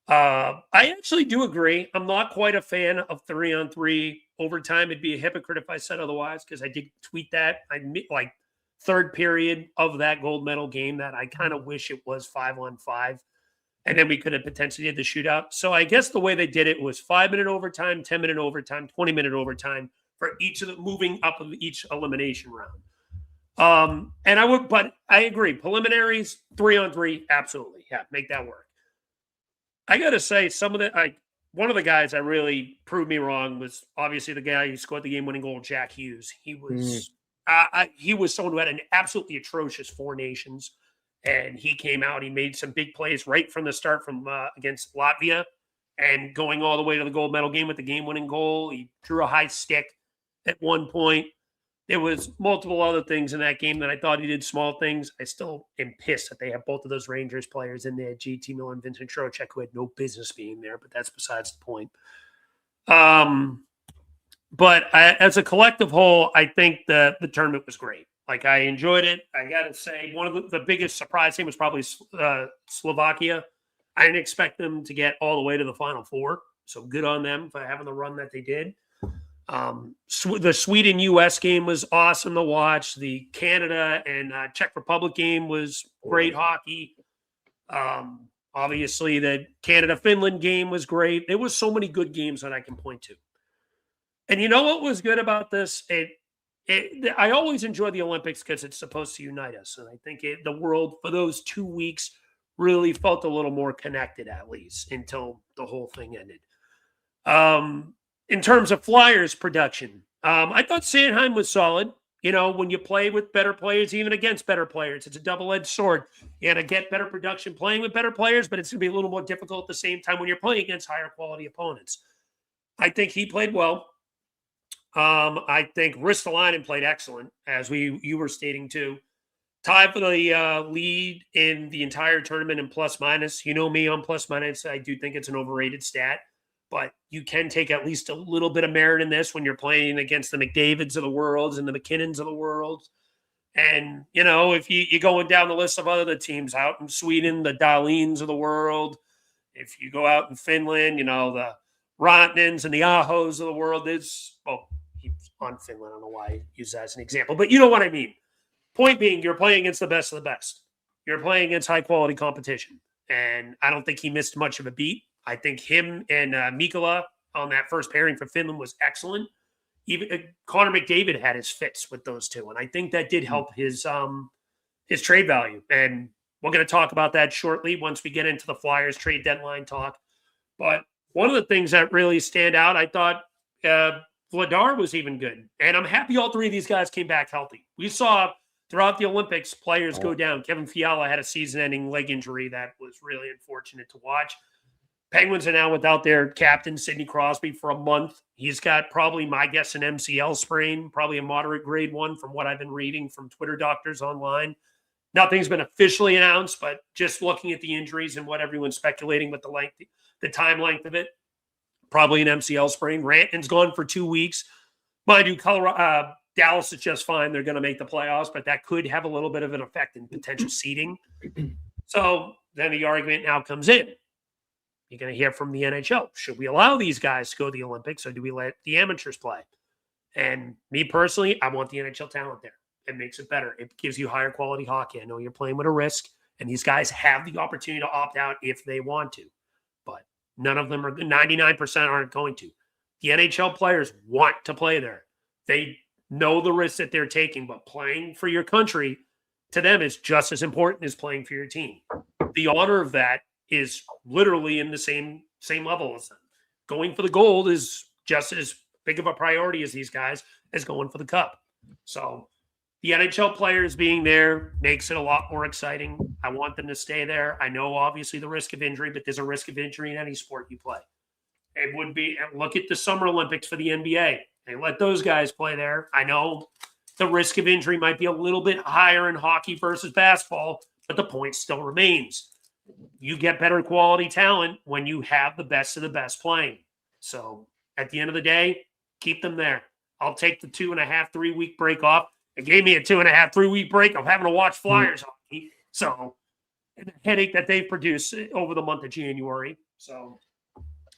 I actually do agree. I'm not quite a fan of 3-on-3 overtime. It'd be a hypocrite if I said otherwise, because I did tweet that. Third period of that gold medal game that I kind of wish it was 5-on-5. And then we could have potentially did the shootout. So I guess the way they did it was 5-minute overtime, 10-minute overtime, 20-minute overtime for each of the moving up of each elimination round. But I agree. Preliminaries, 3-on-3, absolutely. Yeah, make that work. I got to say, one of the guys that really proved me wrong was obviously the guy who scored the game-winning goal, Jack Hughes. He was someone who had an absolutely atrocious 4 Nations. And he came out, he made some big plays right from the start from against Latvia and going all the way to the gold medal game with the game-winning goal. He drew a high stick at one point. There was multiple other things in that game that I thought he did small things. I still am pissed that they have both of those Rangers players in there, JT Miller and Vincent Trocheck, who had no business being there, but that's besides the point. As a collective whole, I think the tournament was great. I enjoyed it. I got to say, one of the biggest surprise thing was probably Slovakia. I didn't expect them to get all the way to the Final Four. So good on them for having the run that they did. The Sweden-U.S. game was awesome to watch. The Canada and Czech Republic game was great hockey. Obviously, the Canada-Finland game was great. There was so many good games that I can point to. And you know what was good about this? I always enjoy the Olympics because it's supposed to unite us. And I think the world for those 2 weeks really felt a little more connected, at least until the whole thing ended. In terms of Flyers production, I thought Sanheim was solid. When you play with better players, even against better players, it's a double-edged sword. You got to get better production playing with better players, but it's going to be a little more difficult at the same time when you're playing against higher quality opponents. I think he played well. I think Ristolainen played excellent, as you were stating too. Tied for the lead in the entire tournament in plus minus. You know me on plus minus. I do think it's an overrated stat, but you can take at least a little bit of merit in this when you're playing against the McDavids of the world and the McKinnons of the world. And, if you're going down the list of other teams out in Sweden, the Dahlins of the world, if you go out in Finland, the Rantanens and the Ahos of the world, he's on Finland. I don't know why I use that as an example, but you know what I mean. Point being, you're playing against the best of the best. You're playing against high-quality competition. And I don't think he missed much of a beat. I think him and Mikkola on that first pairing for Finland was excellent. Even Connor McDavid had his fits with those two. And I think that did help his trade value. And we're going to talk about that shortly once we get into the Flyers trade deadline talk. But one of the things that really stand out, I thought Vladar was even good. And I'm happy all 3 of these guys came back healthy. We saw throughout the Olympics, players go down. Kevin Fiala had a season-ending leg injury that was really unfortunate to watch. Penguins are now without their captain, Sidney Crosby, for a month. He's got probably, my guess, an MCL sprain, probably a moderate grade 1 from what I've been reading from Twitter doctors online. Nothing's been officially announced, but just looking at the injuries and what everyone's speculating with the time length of it, probably an MCL sprain. Rantan's gone for 2 weeks. Mind you, Dallas is just fine. They're going to make the playoffs, but that could have a little bit of an effect in potential seeding. So then the argument now comes in. You're going to hear from the NHL. Should we allow these guys to go to the Olympics, or do we let the amateurs play? And me personally, I want the NHL talent there. It makes it better. It gives you higher quality hockey. I know you're playing with a risk, and these guys have the opportunity to opt out if they want to. But none of them 99% aren't going to. The NHL players want to play there. They know the risks that they're taking, but playing for your country to them is just as important as playing for your team. The honor of that is literally in the same level as them. Going for the gold is just as big of a priority as these guys as going for the cup. So the NHL players being there makes it a lot more exciting. I want them to stay there. I know obviously the risk of injury, but there's a risk of injury in any sport you play. It would be, look at the Summer Olympics for the NBA. They let those guys play there. I know the risk of injury might be a little bit higher in hockey versus basketball, but the point still remains. You get better quality talent when you have the best of the best playing. So at the end of the day, keep them there. I'll take the 2.5, 3 week break off. It gave me a 2.5, 3 week break of having to watch Flyers hockey. So the headache that they've produced over the month of January. So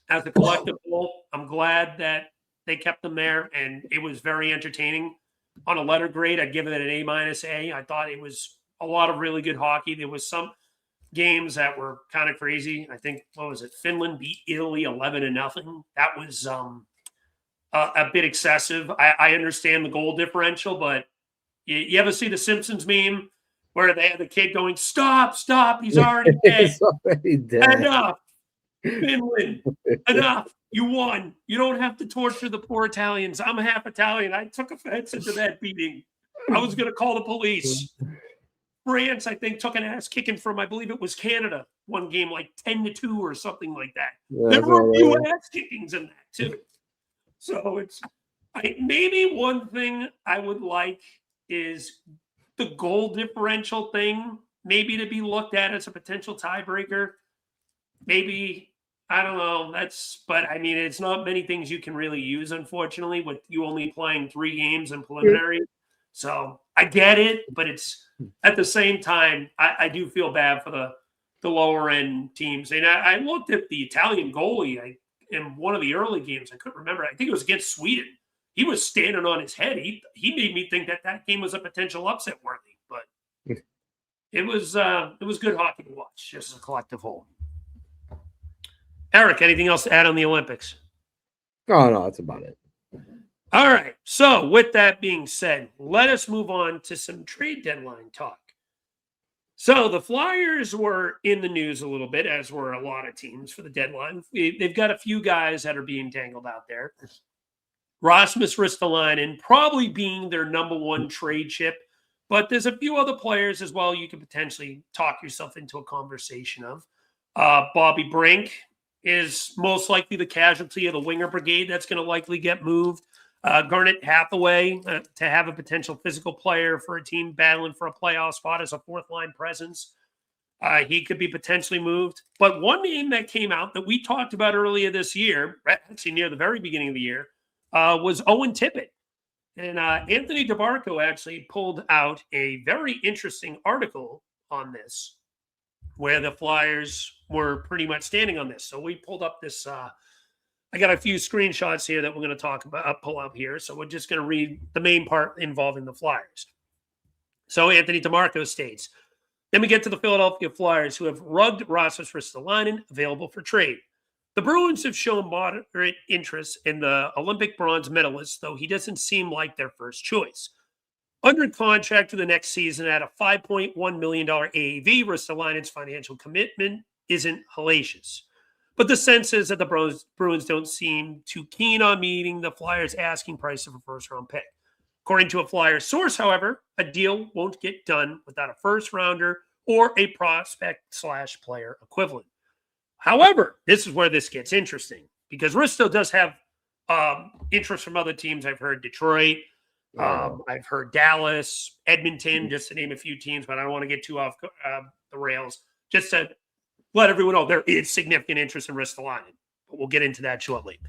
as a collective whole, I'm glad that they kept them there, and it was very entertaining. On a letter grade, I'd give it an A-. I thought it was a lot of really good hockey. There was some games that were kind of crazy. I think, what was it? Finland beat Italy 11-0. That was a bit excessive. I understand the goal differential, but you ever see the Simpsons meme where they have the kid going, stop, he's already dead. He's already dead. Enough. Finland, enough. You won. You don't have to torture the poor Italians. I'm half Italian. I took offense into that beating. I was going to call the police. France, I think, took an ass kicking from, I believe it was Canada, one game like 10-2 or something like that. Yeah, there were a few ass kickings in that too. So maybe one thing I would like is the goal differential thing, maybe to be looked at as a potential tiebreaker. Maybe, I don't know. But I mean, it's not many things you can really use, unfortunately, with you only playing 3 games in preliminary. So I get it, but it's at the same time, I do feel bad for the lower end teams. And I looked at the Italian goalie in one of the early games. I couldn't remember. I think it was against Sweden. He was standing on his head. He made me think that game was a potential upset worthy, but it was good hockey to watch, just as a collective whole. Eric, anything else to add on the Olympics? No, that's about it. All right. So with that being said, let us move on to some trade deadline talk. So the Flyers were in the news a little bit, as were a lot of teams for the deadline. They've got a few guys that are being dangled out there. Rasmus Ristolainen probably being their number one trade chip, but there's a few other players as well you could potentially talk yourself into a conversation of. Bobby Brink is most likely the casualty of the winger brigade that's going to likely get moved. Garnet Hathaway to have a potential physical player for a team battling for a playoff spot as a fourth-line presence. He could be potentially moved. But one name that came out that we talked about earlier this year, actually near the very beginning of the year, was Owen Tippett. And Anthony DeBarco actually pulled out a very interesting article on this, where the Flyers were pretty much standing on this. So we pulled up this. I got a few screenshots here that we're going to pull up here. So we're just going to read the main part involving the Flyers. So Anthony DeMarco states, then we get to the Philadelphia Flyers, who have rugged Rasmus Ristolainen, available for trade. The Bruins have shown moderate interest in the Olympic bronze medalist, though he doesn't seem like their first choice. Under contract for the next season at a $5.1 million AAV, Ristolainen's financial commitment isn't hellacious. But the sense is that the Bruins don't seem too keen on meeting the Flyers' asking price of a first-round pick. According to a Flyers source, however, a deal won't get done without a first-rounder or a prospect/player equivalent. However, this is where this gets interesting, because Risto does have interest from other teams. I've heard Detroit, I've heard Dallas, Edmonton, just to name a few teams, but I don't want to get too off the rails. Just to let everyone know there is significant interest in Ristolainen, but we'll get into that shortly.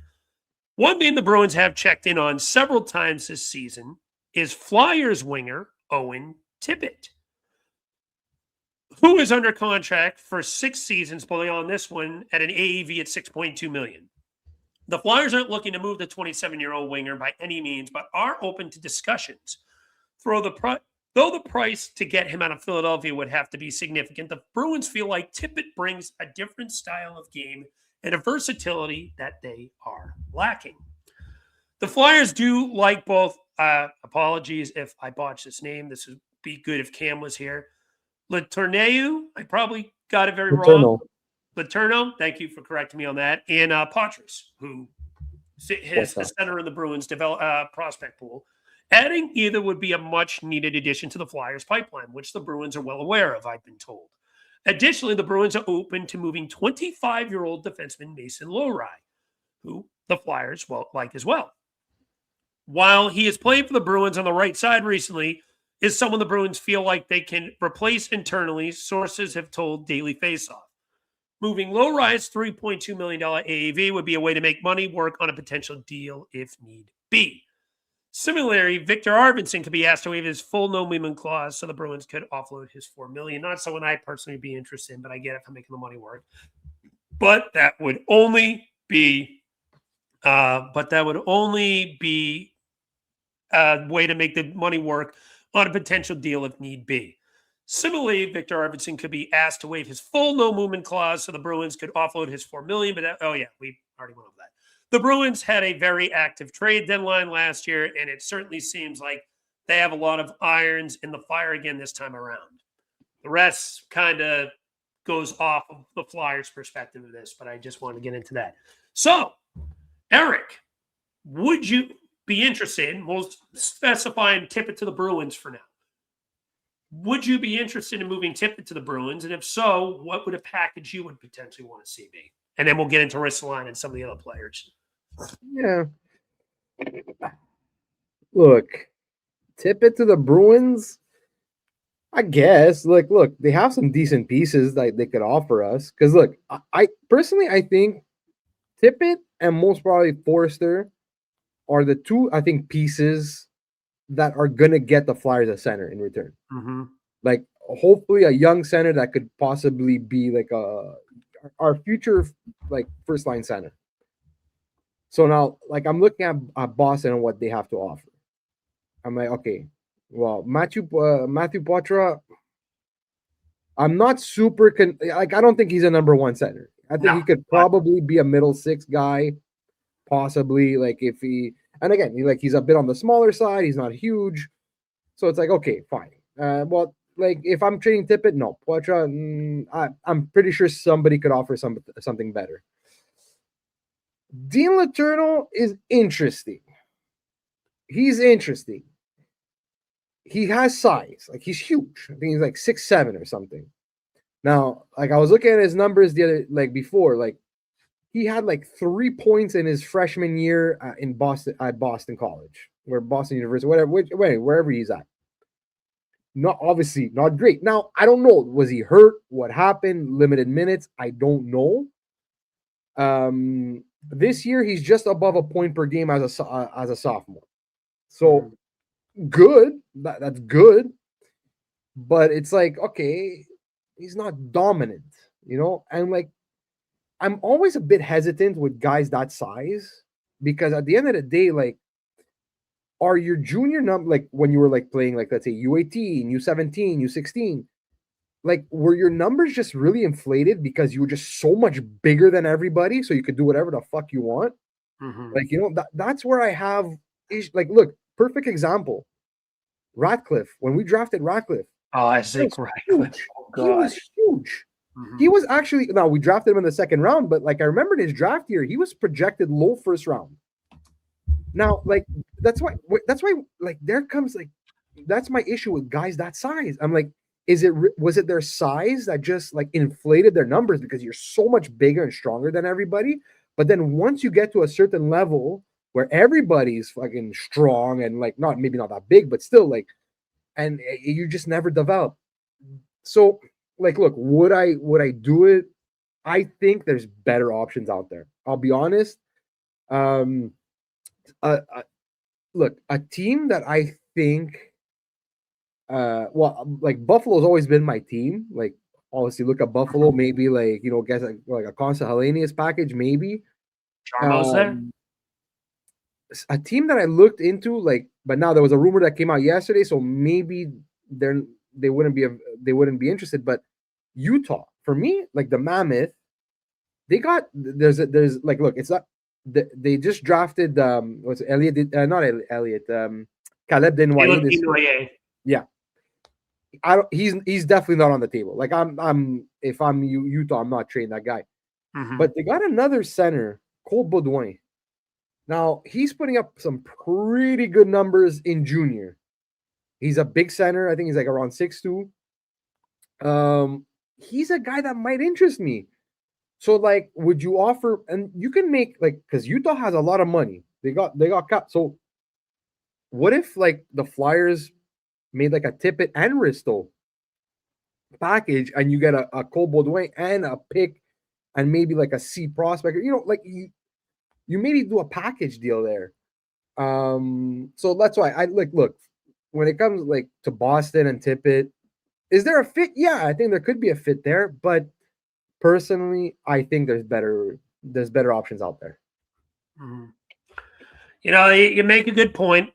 One name the Bruins have checked in on several times this season is Flyers winger Owen Tippett, who is under contract for 6 seasons, but on this one at an AAV at $6.2 million. The Flyers aren't looking to move the 27-year-old winger by any means, but are open to discussions. Though the price to get him out of Philadelphia would have to be significant, the Bruins feel like Tippett brings a different style of game and a versatility that they are lacking. The Flyers do like both, apologies if I botch this name, this would be good if Cam was here, Letourneau, I probably got it very wrong. Letourneau, thank you for correcting me on that. And Poitras, who is the center of the Bruins prospect pool. Adding either would be a much-needed addition to the Flyers pipeline, which the Bruins are well aware of, I've been told. Additionally, the Bruins are open to moving 25-year-old defenseman Mason Lohrei, who the Flyers like as well. While he has played for the Bruins on the right side recently, is someone the Bruins feel like they can replace internally, sources have told Daily Faceoff. Moving Lohrai's $3.2 million AAV would be a way to make money work on a potential deal if need be. Similarly, Victor Arvidsson could be asked to waive his full no-movement clause so the Bruins could offload his $4 million. Not someone I personally would be interested in, but I get it for making the money work. But that would only be a way to make the money work on a potential deal if need be. Similarly, Victor Arvidsson could be asked to waive his full no-movement clause so the Bruins could offload his $4 million. But we already went over that. The Bruins had a very active trade deadline last year, and it certainly seems like they have a lot of irons in the fire again this time around. The rest kind of goes off of the Flyers' perspective of this, but I just want to get into that. So, Eric, would you be interested, we'll specify and tip it to the Bruins for now. Would you be interested in moving Tippett to the Bruins? And if so, what would a package you would potentially want to see be? And then we'll get into Ristolainen and some of the other players. Yeah. Look, Tippett to the Bruins, I guess. Look, they have some decent pieces that they could offer us. Because, look, I personally, I think Tippett and most probably Forster are the two, I think, pieces that are going to get the Flyers a center in return. Mm-hmm. Like, hopefully a young center that could possibly be like our future, like, first-line center. So now, like, I'm looking at Boston and what they have to offer. I'm like, okay, well, Matthew Poitras, I'm not super I don't think he's a number one center. I think he could probably be a middle six guy, possibly. Like, if he, and again, he's a bit on the smaller side. He's not huge, so it's like, okay, fine. Well, like, if I'm trading Tippett, no, Poitras, I'm pretty sure somebody could offer something better. Dean Letourneau is interesting. He's interesting. He has size. Like, he's huge. I think he's like 6'7" or something. Now, like, I was looking at his numbers before. Like, he had like 3 points in his freshman year in Boston at Boston College, or Boston University, wherever he's at. Not obviously not great. Now, I don't know. Was he hurt? What happened? Limited minutes? I don't know. This year he's just above a point per game as a sophomore. So good. That's good. But it's like, okay, he's not dominant, And like, I'm always a bit hesitant with guys that size, because at the end of the day, like, are your junior number, like when you were like playing, like, let's say U18, U17, U16, like, were your numbers just really inflated because you were just so much bigger than everybody, so you could do whatever the fuck you want? Mm-hmm. Like, that's where I have like, look, perfect example. Ratcliffe, when we drafted Ratcliffe. Oh, I see. Ratcliffe. Oh, he was huge. Mm-hmm. He was actually, now we drafted him in the second round, but like, I remember in his draft year, he was projected low first round. Now, like, that's why, like, there comes, like, that's my issue with guys that size. I'm like, was it their size that just, like, inflated their numbers because you're so much bigger and stronger than everybody? But then once you get to a certain level where everybody's fucking strong and like maybe not that big, but still like, and you just never develop. So like, look, would I do it? I think there's better options out there. I'll be honest. Look, a team that I think, like Buffalo's always been my team. Like, obviously, look at Buffalo. Maybe like guess like a Consta Hellenius package. Maybe Charmo's there. A team that I looked into, like, but now there was a rumor that came out yesterday, so maybe they wouldn't be interested. But Utah, for me, like the Mammoth, they got there's like, look, it's not they just drafted what's it, Elliot, not Elliot, Caleb Denoyer. Yeah, he's definitely not on the table. Like if I'm Utah, I'm not trading that guy. Mm-hmm. But they got another center, Cole Baudouin. Now he's putting up some pretty good numbers in junior. He's a big center. I think he's like around 6'2". He's a guy that might interest me. So like, would you offer? And you can make like, because Utah has a lot of money. They got cut. So what if like the Flyers made like a Tippett and Risto package, and you get a Cole Baudouin and a pick, and maybe like a C prospect? Like you maybe do a package deal there. So that's why I like, look, when it comes like to Boston and Tippett, is there a fit? Yeah, I think there could be a fit there, but personally, I think there's better options out there. Mm-hmm. You make a good point.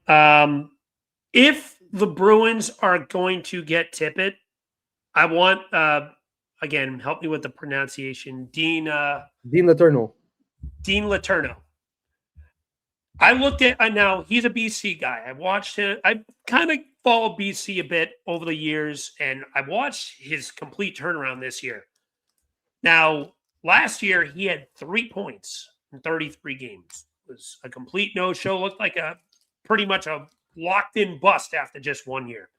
If the Bruins are going to get Tippett, I want again, help me with the pronunciation, Dean Letourneau. Dean Letourneau. I looked at now he's a BC guy. I watched him. I kind of followed BC a bit over the years, and I watched his complete turnaround this year. Now, last year he had 3 points in 33 games. It was a complete no-show. Looked like pretty much a locked-in bust after just 1 year.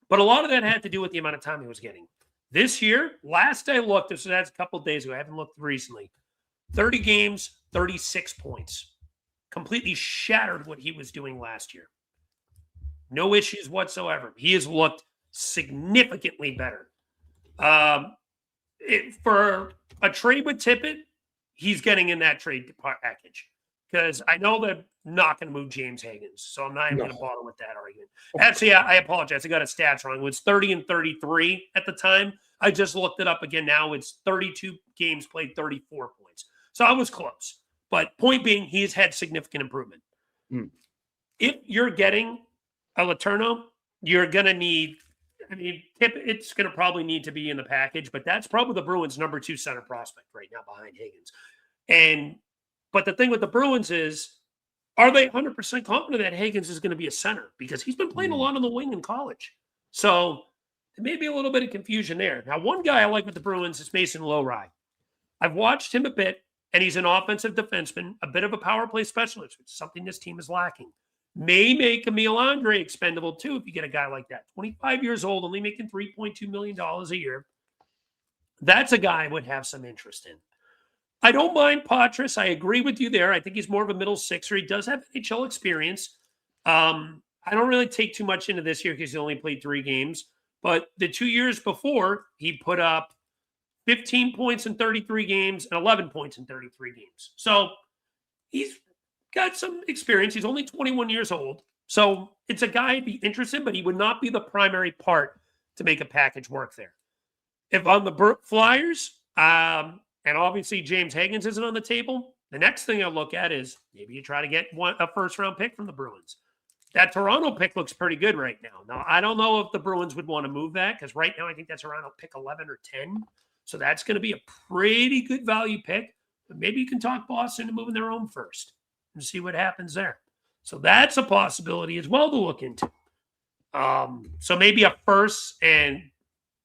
But a lot of that had to do with the amount of time he was getting. This year, last I looked, that's a couple of days ago. I haven't looked recently. 30 games, 36 points. Completely shattered what he was doing last year. No issues whatsoever. He has looked significantly better. For a trade with Tippett, he's getting in that trade package because I know they're not going to move James Higgins, so I'm not even going to bother with that argument. Actually, I apologize. I got a stats wrong. It was 30 and 33 at the time. I just looked it up again now. It's 32 games played, 34 points. So I was close. But point being, he's had significant improvement. If you're getting a Letourneau, you're going to need – it's going to probably need to be in the package, but that's probably the Bruins' number 2 center prospect right now behind Higgins. But the thing with the Bruins is, are they 100% confident that Higgins is going to be a center? Because he's been playing a lot on the wing in college. So there may be a little bit of confusion there. Now, one guy I like with the Bruins is Mason Lowry. I've watched him a bit, and he's an offensive defenseman, a bit of a power play specialist, which is something this team is lacking. May make Emil Andre expendable too if you get a guy like that. 25 years old, only making $3.2 million a year. That's a guy I would have some interest in. I don't mind Patras. I agree with you there. I think he's more of a middle sixer. He does have NHL experience. I don't really take too much into this year because he only played 3 games. But the 2 years before, he put up 15 points in 33 games and 11 points in 33 games. So he's got some experience. He's only 21 years old. So it's a guy I'd be interested in, but he would not be the primary part to make a package work there. If on the Flyers, and obviously James Higgins isn't on the table, the next thing I'll look at is maybe you try to get a first-round pick from the Bruins. That Toronto pick looks pretty good right now. Now, I don't know if the Bruins would want to move that because right now I think that's around pick 11 or 10. So that's going to be a pretty good value pick. But maybe you can talk Boston to moving their own first and see what happens there. So that's a possibility as well to look into. So maybe a first and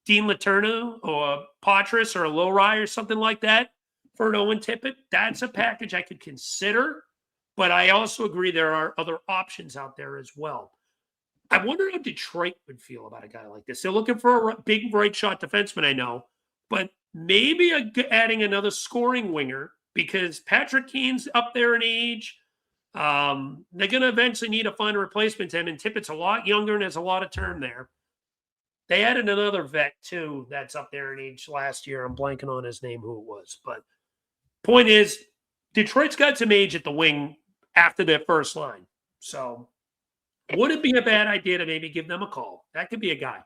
Dean Letourneau or a Patras or a Lowry or something like that for an Owen Tippett. That's a package I could consider. But I also agree there are other options out there as well. I wonder how Detroit would feel about a guy like this. They're looking for a big right shot defenseman, I know. But maybe adding another scoring winger because Patrick Kane's up there in age. They're going to eventually need to find a replacement to him, and Tippett's a lot younger and has a lot of term there. They added another vet, too, that's up there in age last year. I'm blanking on his name, who it was. But point is, Detroit's got some age at the wing after their first line. So would it be a bad idea to maybe give them a call? That could be a guy.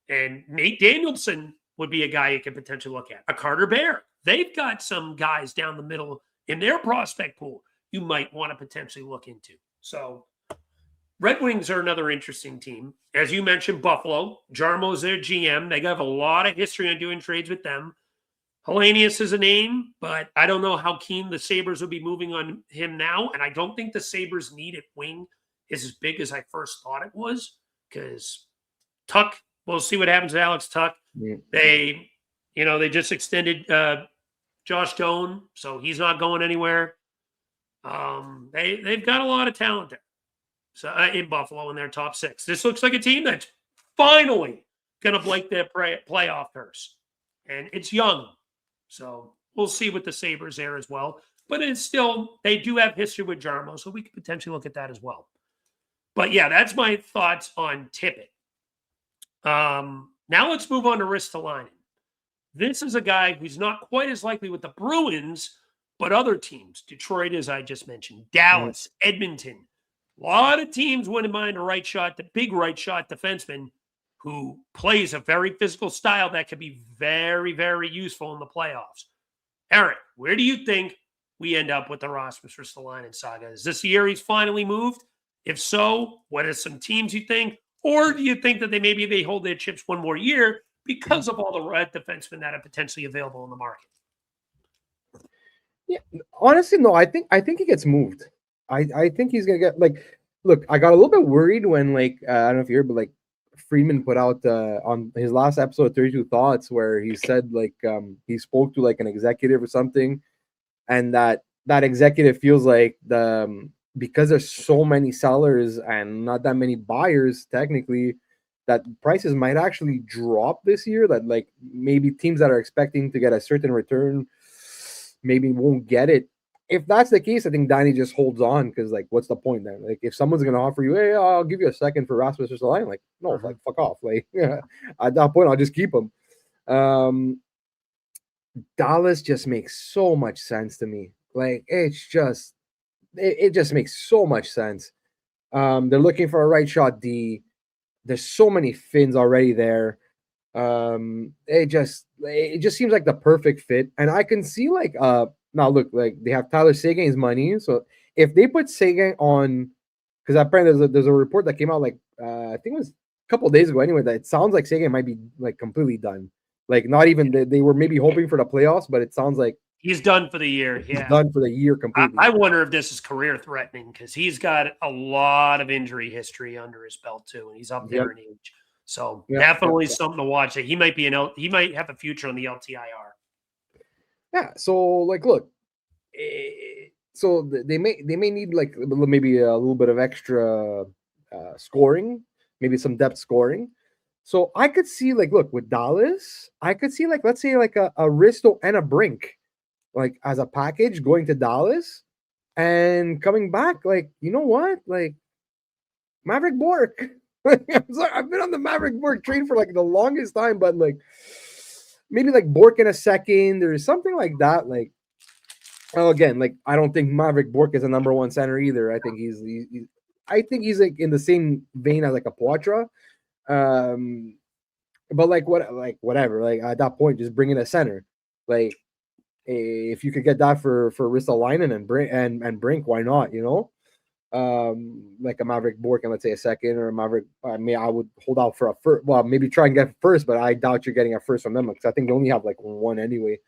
And Nate Danielson would be a guy you could potentially look at. A Carter Bear. They've got some guys down the middle in their prospect pool you might want to potentially look into. So Red Wings are another interesting team. As you mentioned, Buffalo. Jarmo's their GM. They have a lot of history on doing trades with them. Hellenius is a name, but I don't know how keen the Sabres will be moving on him now. And I don't think the Sabres' need at wing is as big as I first thought it was, because Tuck, we'll see what happens with Alex Tuck. Yeah. They just extended Josh Doan, so he's not going anywhere. They've got a lot of talent there. So in Buffalo in their top six. This looks like a team that's finally going to break their playoff curse. And it's young. So we'll see with the Sabres there as well. But it's still, they do have history with Jarmo, so we could potentially look at that as well. But yeah, that's my thoughts on Tippett. Now let's move on to Ristolainen. This is a guy who's not quite as likely with the Bruins, but other teams. Detroit, as I just mentioned, Dallas, Edmonton. A lot of teams wouldn't mind the big right shot defenseman who plays a very physical style that could be very, very useful in the playoffs. Eric, where do you think we end up with the Rasmus Ristolainen saga? Is this the year he's finally moved? If so, what are some teams you think? Or do you think that they hold their chips one more year because of all the red defensemen that are potentially available in the market? Yeah, honestly, no. I think he gets moved. I think he's gonna get look. I got a little bit worried when I don't know if you heard, but Friedman put out on his last episode 32 Thoughts where he said he spoke to an executive or something, and that executive feels like because there's so many sellers and not that many buyers technically, that prices might actually drop this year. That maybe teams that are expecting to get a certain return maybe won't get it. If that's the case, I think Danny just holds on because what's the point then? If someone's gonna offer you, hey, I'll give you a second for Rasmus Ristolainen, no, fuck off. At that point, I'll just keep him. Dallas just makes so much sense to me. It just makes so much sense. They're looking for a right shot D. There's so many Finns already there. It just seems like the perfect fit, and I can see now look, they have Tyler Seguin's money, so if they put Seguin on, because apparently there's a report that came out I think it was a couple of days ago anyway, that it sounds like Seguin might be completely done. Not even they were maybe hoping for the playoffs, but it sounds like he's done for the year. He's done for the year completely. I wonder if this is career threatening because he's got a lot of injury history under his belt too, and he's up there in age. So definitely something to watch. That he might have a future on the LTIR. Yeah. So look, so they may need maybe a little bit of extra scoring, maybe some depth scoring. So I could see look with Dallas, I could see let's say a Risto and a Brink, as a package going to Dallas and coming back. You know what, Maverick Bork. I'm sorry, I've been on the Maverick Bork train for the longest time, but maybe Bork in a second or something like that. Again, I don't think Maverick Bork is a number one center either. I think he's in the same vein as a Poitras. But whatever. At that point, just bring in a center. If you could get that for Ristolainen and Brink, why not? A Maverick Bork and let's say a second, or a Maverick. I would hold out for a first. Well, maybe try and get first, but I doubt you're getting a first from them because I think they only have one anyway.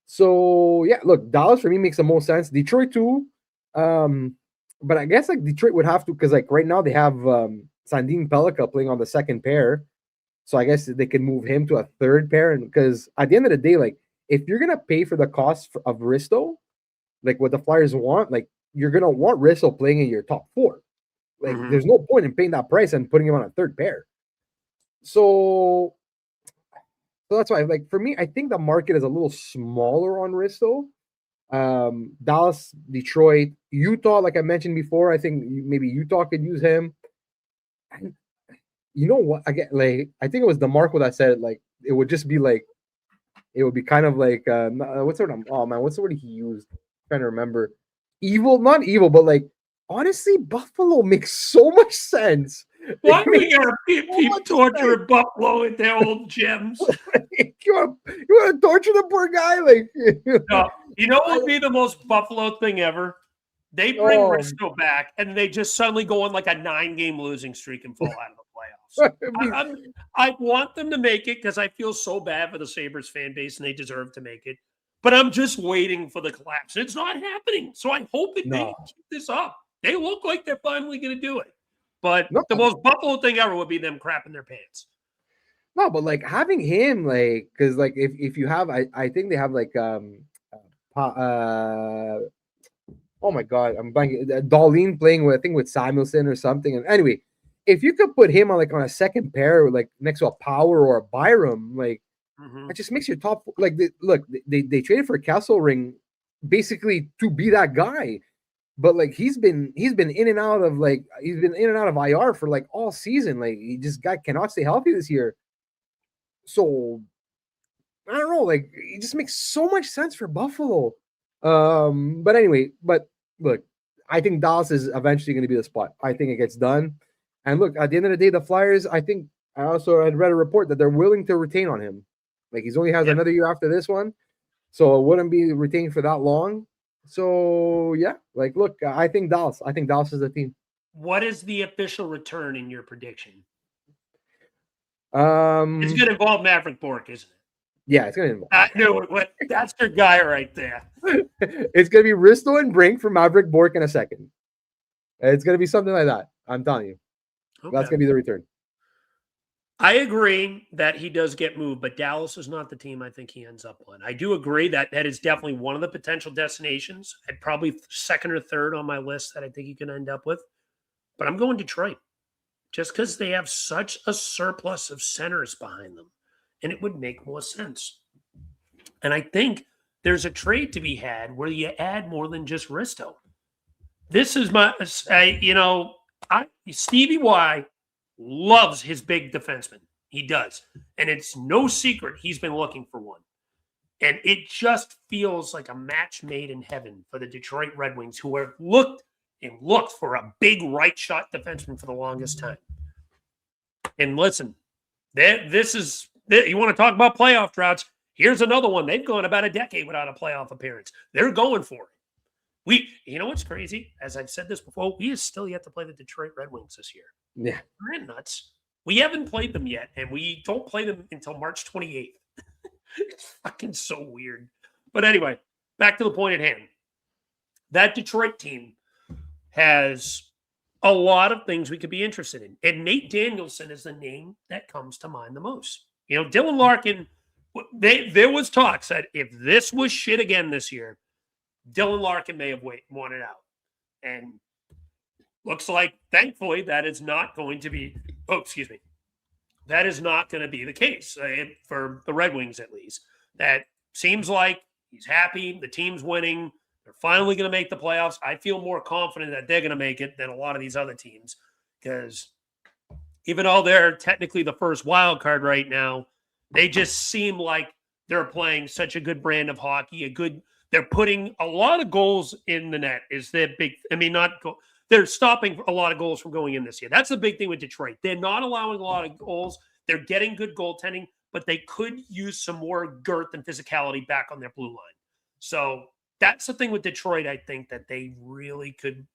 So yeah, look, Dallas for me makes the most sense. Detroit too, but I guess Detroit would have to because right now they have Sandin Pellikka playing on the second pair, so I guess they can move him to a third pair. And because at the end of the day, if you're gonna pay for the cost of Risto, what the Flyers want, you're gonna want Risto playing in your top four. There's no point in paying that price and putting him on a third pair. So that's why, for me, I think the market is a little smaller on Risto. Dallas, Detroit, Utah. Like I mentioned before, I think maybe Utah could use him. And you know what? Again, like I think it was DeMarco that said like it would just be like it would be kind of like what's the word? Oh man, what's the word he used? I'm trying to remember. Evil, not evil, but like honestly, Buffalo makes so much sense. Why It do we makes gotta keep much torturing Buffalo with their old gems? you want to torture the poor guy? Like, No, you know what would be the most Buffalo thing ever? They bring Risto back, and they just suddenly go on like a 9-game losing streak and fall out of the playoffs. I want them to make it because I feel so bad for the Sabres fan base, and they deserve to make it. But I'm just waiting for the collapse. It's not happening, so I hope that they keep this up. They look like they're finally going to do it. But the most Buffalo thing ever would be them crapping their pants. No, but like having him, like, because like if you have, I think they have like oh my god, I'm blanking. Darlene playing with I think with Samuelson or something. And anyway, if you could put him on like on a second pair, like next to a Power or a Byram, like that just makes your top. Like they traded for Kesselring basically to be that guy, but like he's been in and out of IR for like all season. Like he just cannot stay healthy this year. So I don't know. Like it just makes so much sense for Buffalo. But anyway, look, I think Dallas is eventually going to be the spot. I think it gets done. And look, at the end of the day, the Flyers, I think I also had read a report that they're willing to retain on him. Like he's only has another year after this one. So it wouldn't be retained for that long. So yeah, like look, I think Dallas is the team. What is the official return in your prediction? It's going to involve Maverick Bourque, isn't it? Yeah, it's going to involve. I knew it. That's your guy right there. It's going to be Risto and Brink for Maverick Bourque in a second. It's going to be something like that. I'm telling you. Okay. That's going to be the return. I agree that he does get moved, but Dallas is not the team I think he ends up on. I do agree that is definitely one of the potential destinations. I'd probably second or third on my list that I think he can end up with. But I'm going Detroit just because they have such a surplus of centers behind them, and it would make more sense. And I think there's a trade to be had where you add more than just Risto. This is Stevie Y loves his big defenseman. He does. And it's no secret he's been looking for one. And it just feels like a match made in heaven for the Detroit Red Wings, who have looked for a big right shot defenseman for the longest time. And listen, you want to talk about playoff droughts? Here's another one. They've gone about a decade without a playoff appearance. They're going for it. You know what's crazy? As I've said this before, we have still yet to play the Detroit Red Wings this year. Yeah. They're nuts. We haven't played them yet, and we don't play them until March 28th. It's fucking so weird. But anyway, back to the point at hand. That Detroit team has a lot of things we could be interested in. And Nate Danielson is the name that comes to mind the most. You know, Dylan Larkin, there was talks that if this was shit again this year, Dylan Larkin may have wanted out. And looks like, thankfully, that is not going to be, that is not going to be the case for the Red Wings, at least. That seems like he's happy. The team's winning. They're finally going to make the playoffs. I feel more confident that they're going to make it than a lot of these other teams, because even though they're technically the first wild card right now, they just seem like they're playing such a good brand of hockey. They're putting a lot of goals in the net. Is their big? They're stopping a lot of goals from going in this year. That's the big thing with Detroit. They're not allowing a lot of goals. They're getting good goaltending, but they could use some more girth and physicality back on their blue line. So that's the thing with Detroit, I think, that they really could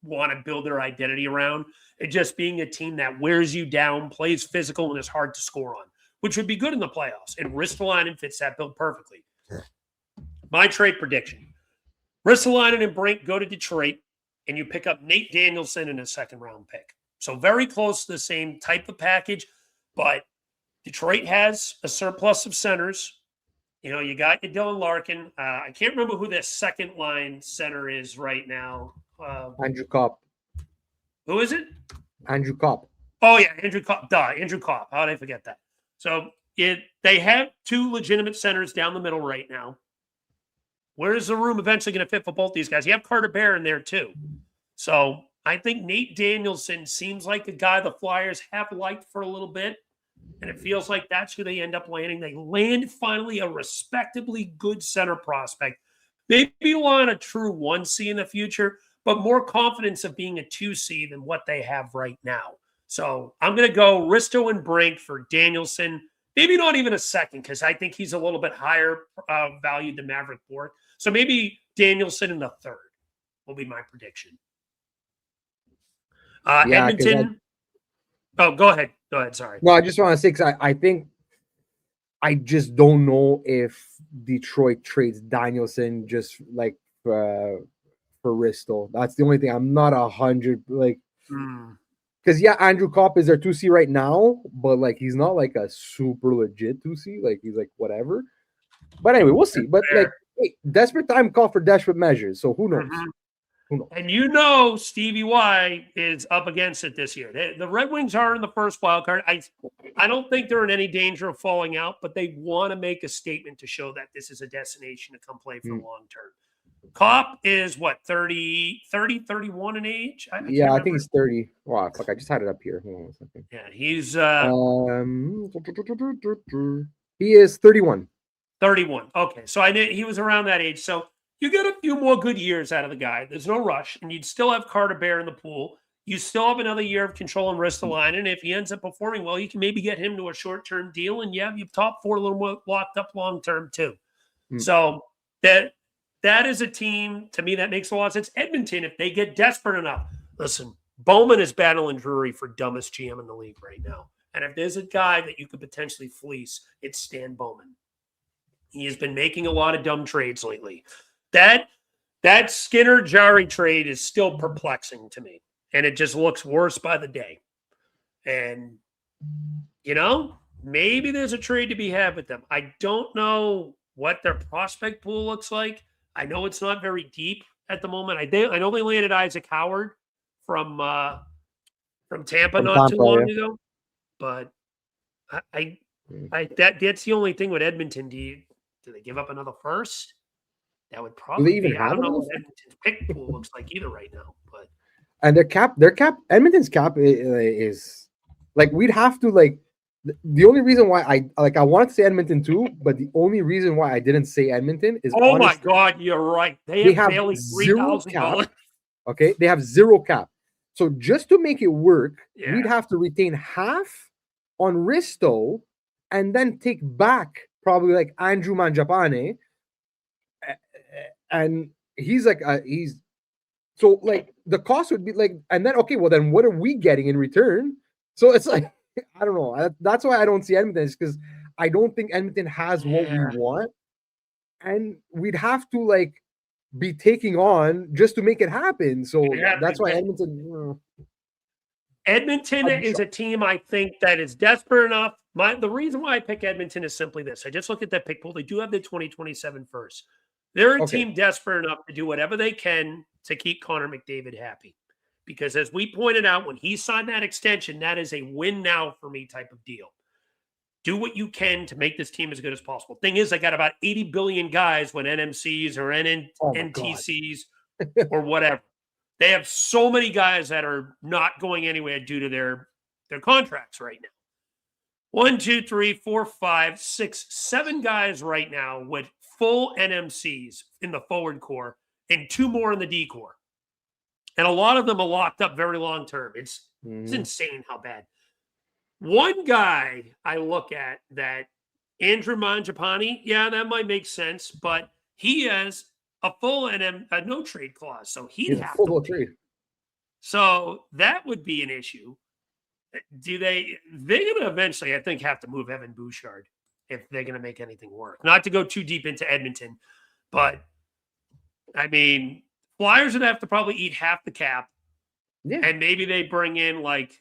want to build their identity around. It just being a team that wears you down, plays physical, and is hard to score on, which would be good in the playoffs. And Ristolainen fits that bill perfectly. My trade prediction. Ristolainen and Brink go to Detroit, and you pick up Nate Danielson in a second-round pick. So very close to the same type of package, but Detroit has a surplus of centers. You know, you got your Dylan Larkin. I can't remember who their second-line center is right now. Andrew Kopp. Who is it? Andrew Kopp. Oh, yeah, Andrew Kopp. Andrew Kopp. How did I forget that? So they have two legitimate centers down the middle right now. Where is the room eventually going to fit for both these guys? You have Carter Bear in there too. So I think Nate Danielson seems like a guy the Flyers have liked for a little bit. And it feels like that's who they end up landing. They land finally a respectably good center prospect. Maybe want a true 1C in the future, but more confidence of being a 2C than what they have right now. So I'm going to go Risto and Brink for Danielson. Maybe not even a second, because I think he's a little bit higher valued than Maverick Bourque. So maybe Danielson in the third will be my prediction. Edmonton. Go ahead. Go ahead. Sorry. No, I just want to say, because I think I just don't know if Detroit trades Danielson just like for Risto. That's the only thing. I'm not 100 like. Because Andrew Kopp is their 2C right now, but like he's not like a super legit 2C. Like he's like whatever. But anyway, we'll see. But like, hey, desperate time call for desperate measures. So who knows? Who knows? And Stevie Y is up against it this year. The Red Wings are in the first wild card. I don't think they're in any danger of falling out, but they want to make a statement to show that this is a destination to come play for the long term. Kopp is what, 31 in age? I think he's 30. Wow, fuck, I just had it up here. Hold on a second. Yeah, he's he is 31. 31. Okay, so I knew he was around that age. So you get a few more good years out of the guy. There's no rush, and you'd still have Carter Bear in the pool. You still have another year of control and Ristolainen, and if he ends up performing well, you can maybe get him to a short-term deal, and you have your top four a little more locked up long-term too. So that is a team, to me, that makes a lot of sense. Edmonton, if they get desperate enough. Listen, Bowman is battling Drury for dumbest GM in the league right now. And if there's a guy that you could potentially fleece, it's Stan Bowman. He has been making a lot of dumb trades lately. That Skinner-Jarry trade is still perplexing to me. And it just looks worse by the day. And, maybe there's a trade to be had with them. I don't know what their prospect pool looks like. I know it's not very deep at the moment. I know they landed Isaac Howard from Tampa not too long ago, but that's the only thing with Edmonton. Do they give up another first? That would probably be. I don't know what Edmonton's pick pool looks like either right now, but their cap, Edmonton's cap is like we'd have to like. The only reason why I wanted to say Edmonton too, but the only reason why I didn't say Edmonton is my God, you're right. They have barely $3,000. Okay, they have zero cap. So just to make it work, we'd have to retain half on Risto and then take back probably like Andrew Mangiapane. And he's so like the cost would be like, and then okay, well then what are we getting in return? So it's like I don't know. That's why I don't see Edmonton, is because I don't think Edmonton has what we want, and we'd have to like be taking on just to make it happen. So that's why Edmonton. Edmonton is a team I think that is desperate enough. The reason why I pick Edmonton is simply this: I just looked at that pick pool. They do have the 2027 first. They're a team desperate enough to do whatever they can to keep Connor McDavid happy. Because as we pointed out, when he signed that extension, that is a win now for me type of deal. Do what you can to make this team as good as possible. Thing is, they got about 80 billion guys with NMCs or NTCs or whatever. They have so many guys that are not going anywhere due to their contracts right now. 1, 2, 3, 4, 5, 6, 7 guys right now with full NMCs in the forward core and 2 more in the D core. And a lot of them are locked up very long term. It's insane how bad. One guy I look at that Andrew Mangiapane, that might make sense, but he has a full a no trade clause, so he'd have to trade. So that would be an issue. They're going to eventually, I think, have to move Evan Bouchard if they're going to make anything work. Not to go too deep into Edmonton, but I mean, Flyers would have to probably eat half the cap. Yeah. And maybe they bring in like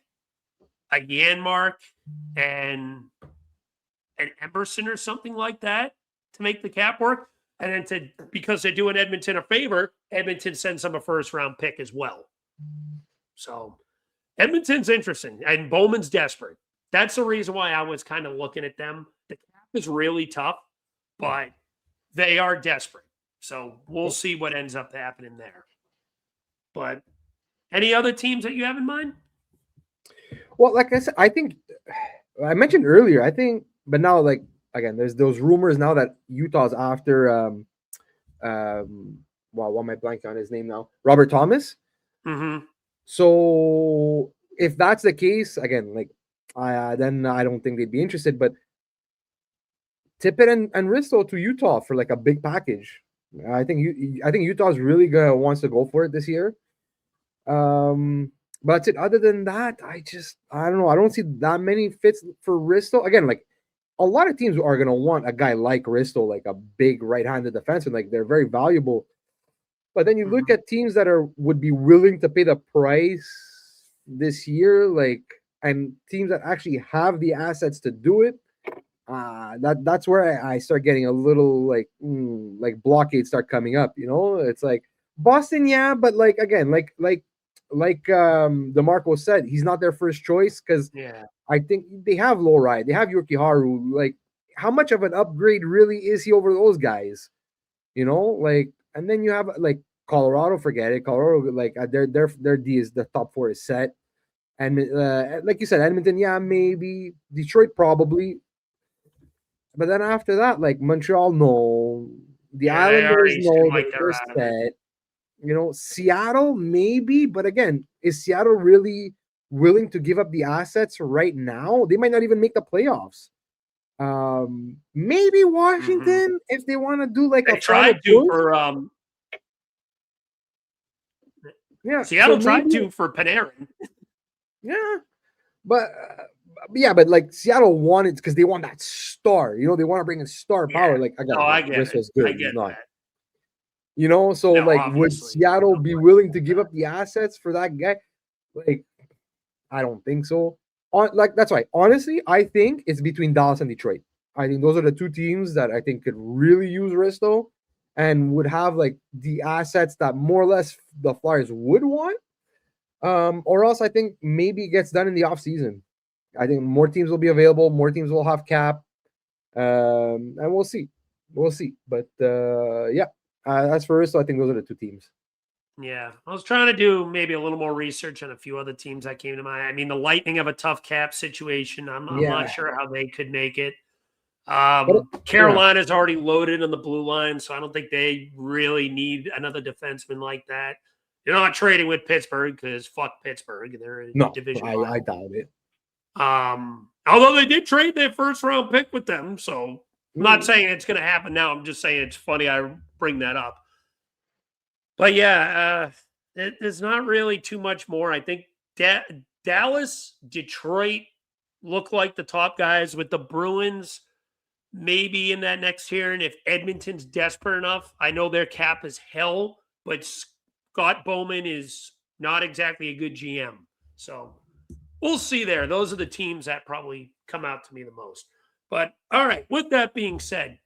a Janmark and an Emerson or something like that to make the cap work. And then because they're doing Edmonton a favor, Edmonton sends them a first-round pick as well. So Edmonton's interesting, and Bowman's desperate. That's the reason why I was kind of looking at them. The cap is really tough, but they are desperate. So we'll see what ends up happening there. But any other teams that you have in mind? Well, like I said, I think I mentioned earlier, but now, like, again, there's those rumors now that Utah's after wow, what am I blanking on his name now? Robert Thomas. Mm-hmm. So if that's the case, again, like, then I don't think they'd be interested. But Tippett and Risto to Utah for like a big package. I think Utah's really wants to go for it this year. But that's it. Other than that, I don't know. I don't see that many fits for Risto. Again, like, a lot of teams are gonna want a guy like Risto, like a big right-handed defenseman. Like, they're very valuable. But then you look at teams that would be willing to pay the price this year, like, and teams that actually have the assets to do it. That's where I start getting a little like blockades start coming up. It's like Boston, yeah, but like, again, like DeMarco said, he's not their first choice because I think they have Lowry, they have Yuki Haru. Like, how much of an upgrade really is he over those guys? Like, and then you have like Colorado, forget it. Colorado, like, their D is the top four is set, and like you said, Edmonton, yeah, maybe. Detroit, probably. But then after that, like, Montreal, no. The Islanders, no. They're set. Seattle, maybe. But again, is Seattle really willing to give up the assets right now? They might not even make the playoffs. Maybe Washington, if they want to do like they tried to for Seattle tried to for Panarin. Yeah, but like, Seattle wanted, because they want that star. They want to bring in star power. Like, I get it. Good. I get that. So like, obviously, would Seattle be willing to give up the assets for that guy? Like, I don't think so. That's right. Honestly, I think it's between Dallas and Detroit. I think those are the two teams that I think could really use Risto and would have like the assets that more or less the Flyers would want. Or else I think maybe it gets done in the offseason. I think more teams will be available, more teams will have cap. And we'll see. But as for Risto, I think those are the two teams. Yeah, I was trying to do maybe a little more research on a few other teams that came to mind. I mean, the Lightning have a tough cap situation. I'm not sure how they could make it. Carolina's already loaded on the blue line, so I don't think they really need another defenseman like that. You're not trading with Pittsburgh because fuck Pittsburgh. They're in division. I doubt it. Although they did trade their first round pick with them, so I'm not saying it's going to happen now. I'm just saying it's funny I bring that up. But yeah, there's not really too much more. I think Dallas, Detroit look like the top guys, with the Bruins maybe in that next tier. And if Edmonton's desperate enough, I know their cap is hell, but Scott Bowman is not exactly a good GM. So we'll see there. Those are the teams that probably come out to me the most. But all right, with that being said,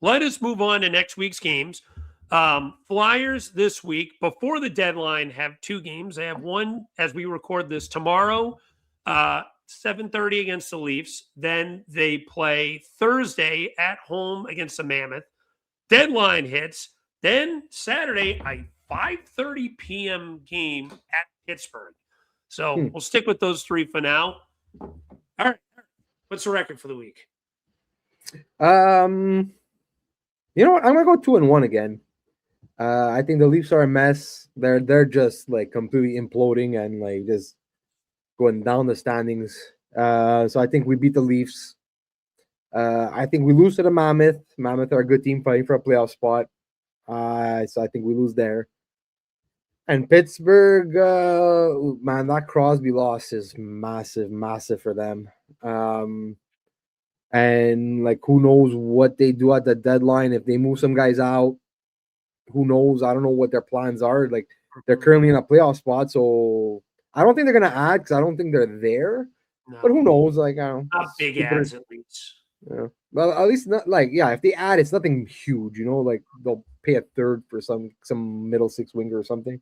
let us move on to next week's games. Flyers this week, before the deadline, have two games. They have one as we record this tomorrow, 7:30 against the Leafs. Then they play Thursday at home against the Mammoth. Deadline hits. Then Saturday, a 5:30 p.m. game at Pittsburgh. So we'll stick with those three for now. All right. What's the record for the week? You know what? I'm gonna go 2-1 again. I think the Leafs are a mess. They're just like completely imploding and like just going down the standings. So I think we beat the Leafs. I think we lose to the Mammoth. Mammoth are a good team fighting for a playoff spot. So I think we lose there. And Pittsburgh, man, that Crosby loss is massive, massive for them. And like, who knows what they do at the deadline? If they move some guys out, who knows? I don't know what their plans are. Like, they're currently in a playoff spot, so I don't think they're gonna add because I don't think they're there. No. But who knows? Like, I don't know. Not big ads at least. Yeah. Well, at least not like, yeah. If they add, it's nothing huge. Like they'll pay a third for some middle six winger or something.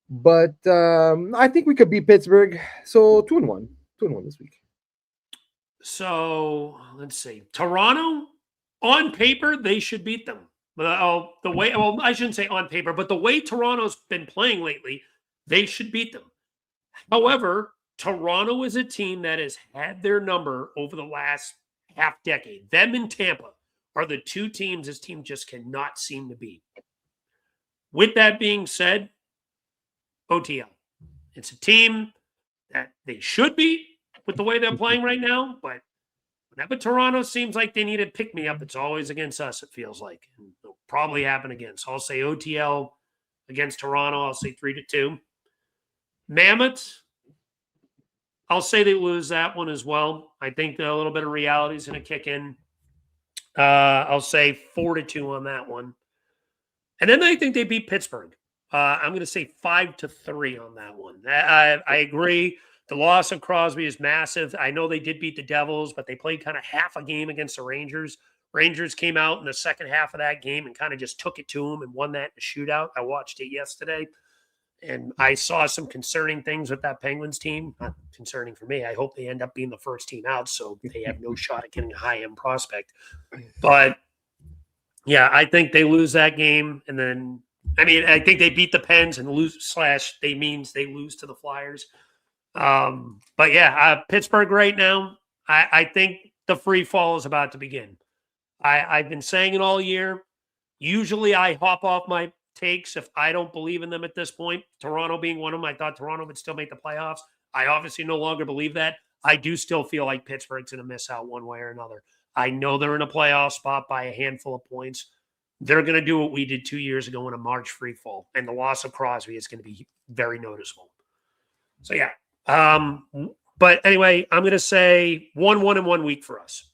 But I think we could beat Pittsburgh. So 2-1 this week. So let's see. Toronto, on paper, they should beat them. The way, well, I shouldn't say on paper, but the way Toronto's been playing lately, they should beat them. However, Toronto is a team that has had their number over the last half decade. Them and Tampa are the two teams this team just cannot seem to beat. With that being said, OTL. It's a team that they should beat with the way they're playing right now, but whenever Toronto seems like they need to pick me up, it's always against us, it feels like. And it'll probably happen again. So I'll say OTL against Toronto. I'll say 3-2. Mammoth, I'll say they lose that one as well. I think a little bit of reality is going to kick in. I'll say 4-2 on that one. And then I think they beat Pittsburgh. I'm going to say 5-3 on that one. I agree. The loss of Crosby is massive. I know they did beat the Devils, but they played kind of half a game against the Rangers. Rangers came out in the second half of that game and kind of just took it to them and won that in a shootout. I watched it yesterday, and I saw some concerning things with that Penguins team. Not concerning for me. I hope they end up being the first team out, so they have no shot at getting a high-end prospect. But, yeah, I think they lose that game, and then I think they beat the Pens and lose / they means they lose to the Flyers. But yeah, Pittsburgh right now, I think the free fall is about to begin. I've been saying it all year. Usually I hop off my takes if I don't believe in them at this point. Toronto being one of them, I thought Toronto would still make the playoffs. I obviously no longer believe that. I do still feel like Pittsburgh's going to miss out one way or another. I know they're in a playoff spot by a handful of points. They're going to do what we did 2 years ago in a March free fall, and the loss of Crosby is going to be very noticeable. So, yeah. But anyway, I'm going to say 1-1 in 1 week for us.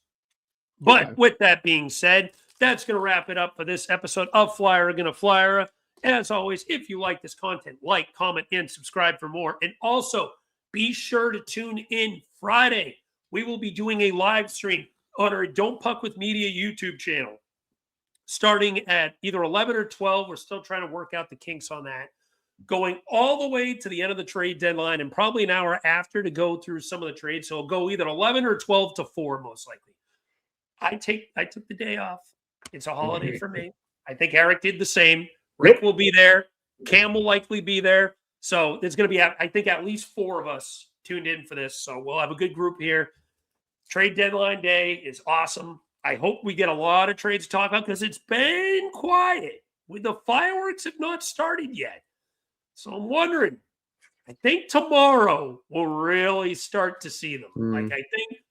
But with that being said, that's going to wrap it up for this episode of Flyer Gonna Flyer. As always, if you like this content, like, comment, and subscribe for more. And also, be sure to tune in Friday. We will be doing a live stream on our Don't Puck with Media YouTube channel, starting at either 11 or 12. We're still trying to work out the kinks on that. Going all the way to the end of the trade deadline and probably an hour after to go through some of the trades. So it'll go either 11 or 12 to 4, most likely. I took the day off. It's a holiday for me. I think Eric did the same. Rick will be there. Cam will likely be there. So there's going to be, I think, at least 4 of us tuned in for this. So we'll have a good group here. Trade deadline day is awesome. I hope we get a lot of trades to talk about because it's been quiet. The fireworks have not started yet. So I'm wondering, I think tomorrow we'll really start to see them. Like, I think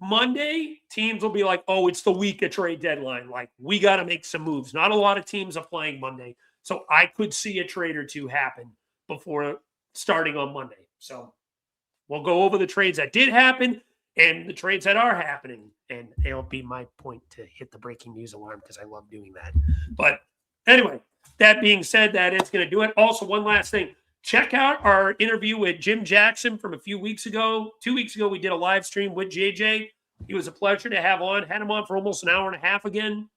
Monday, teams will be like, oh, it's the week of trade deadline. Like, we got to make some moves. Not a lot of teams are playing Monday. So I could see a trade or two happen before starting on Monday. So we'll go over the trades that did happen and the trades that are happening. And it'll be my point to hit the breaking news alarm because I love doing that. But anyway, that being said, that is going to do it. Also, one last thing. Check out our interview with Jim Jackson from a few weeks ago. 2 weeks ago, we did a live stream with JJ. He was a pleasure to have on. Had him on for almost an hour and a half again.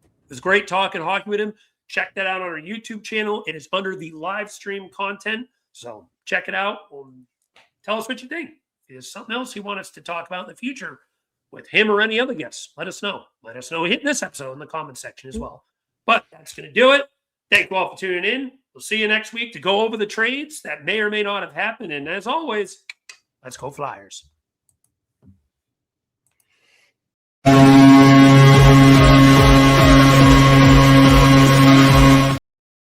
It was great talking hockey with him. Check that out on our YouTube channel. It is under the live stream content. So check it out. Tell us what you think. If there's something else you want us to talk about in the future with him or any other guests, let us know. Let us know. Hit this episode in the comment section as well. But that's going to do it. Thank you all for tuning in. We'll see you next week to go over the trades that may or may not have happened. And as always, let's go Flyers.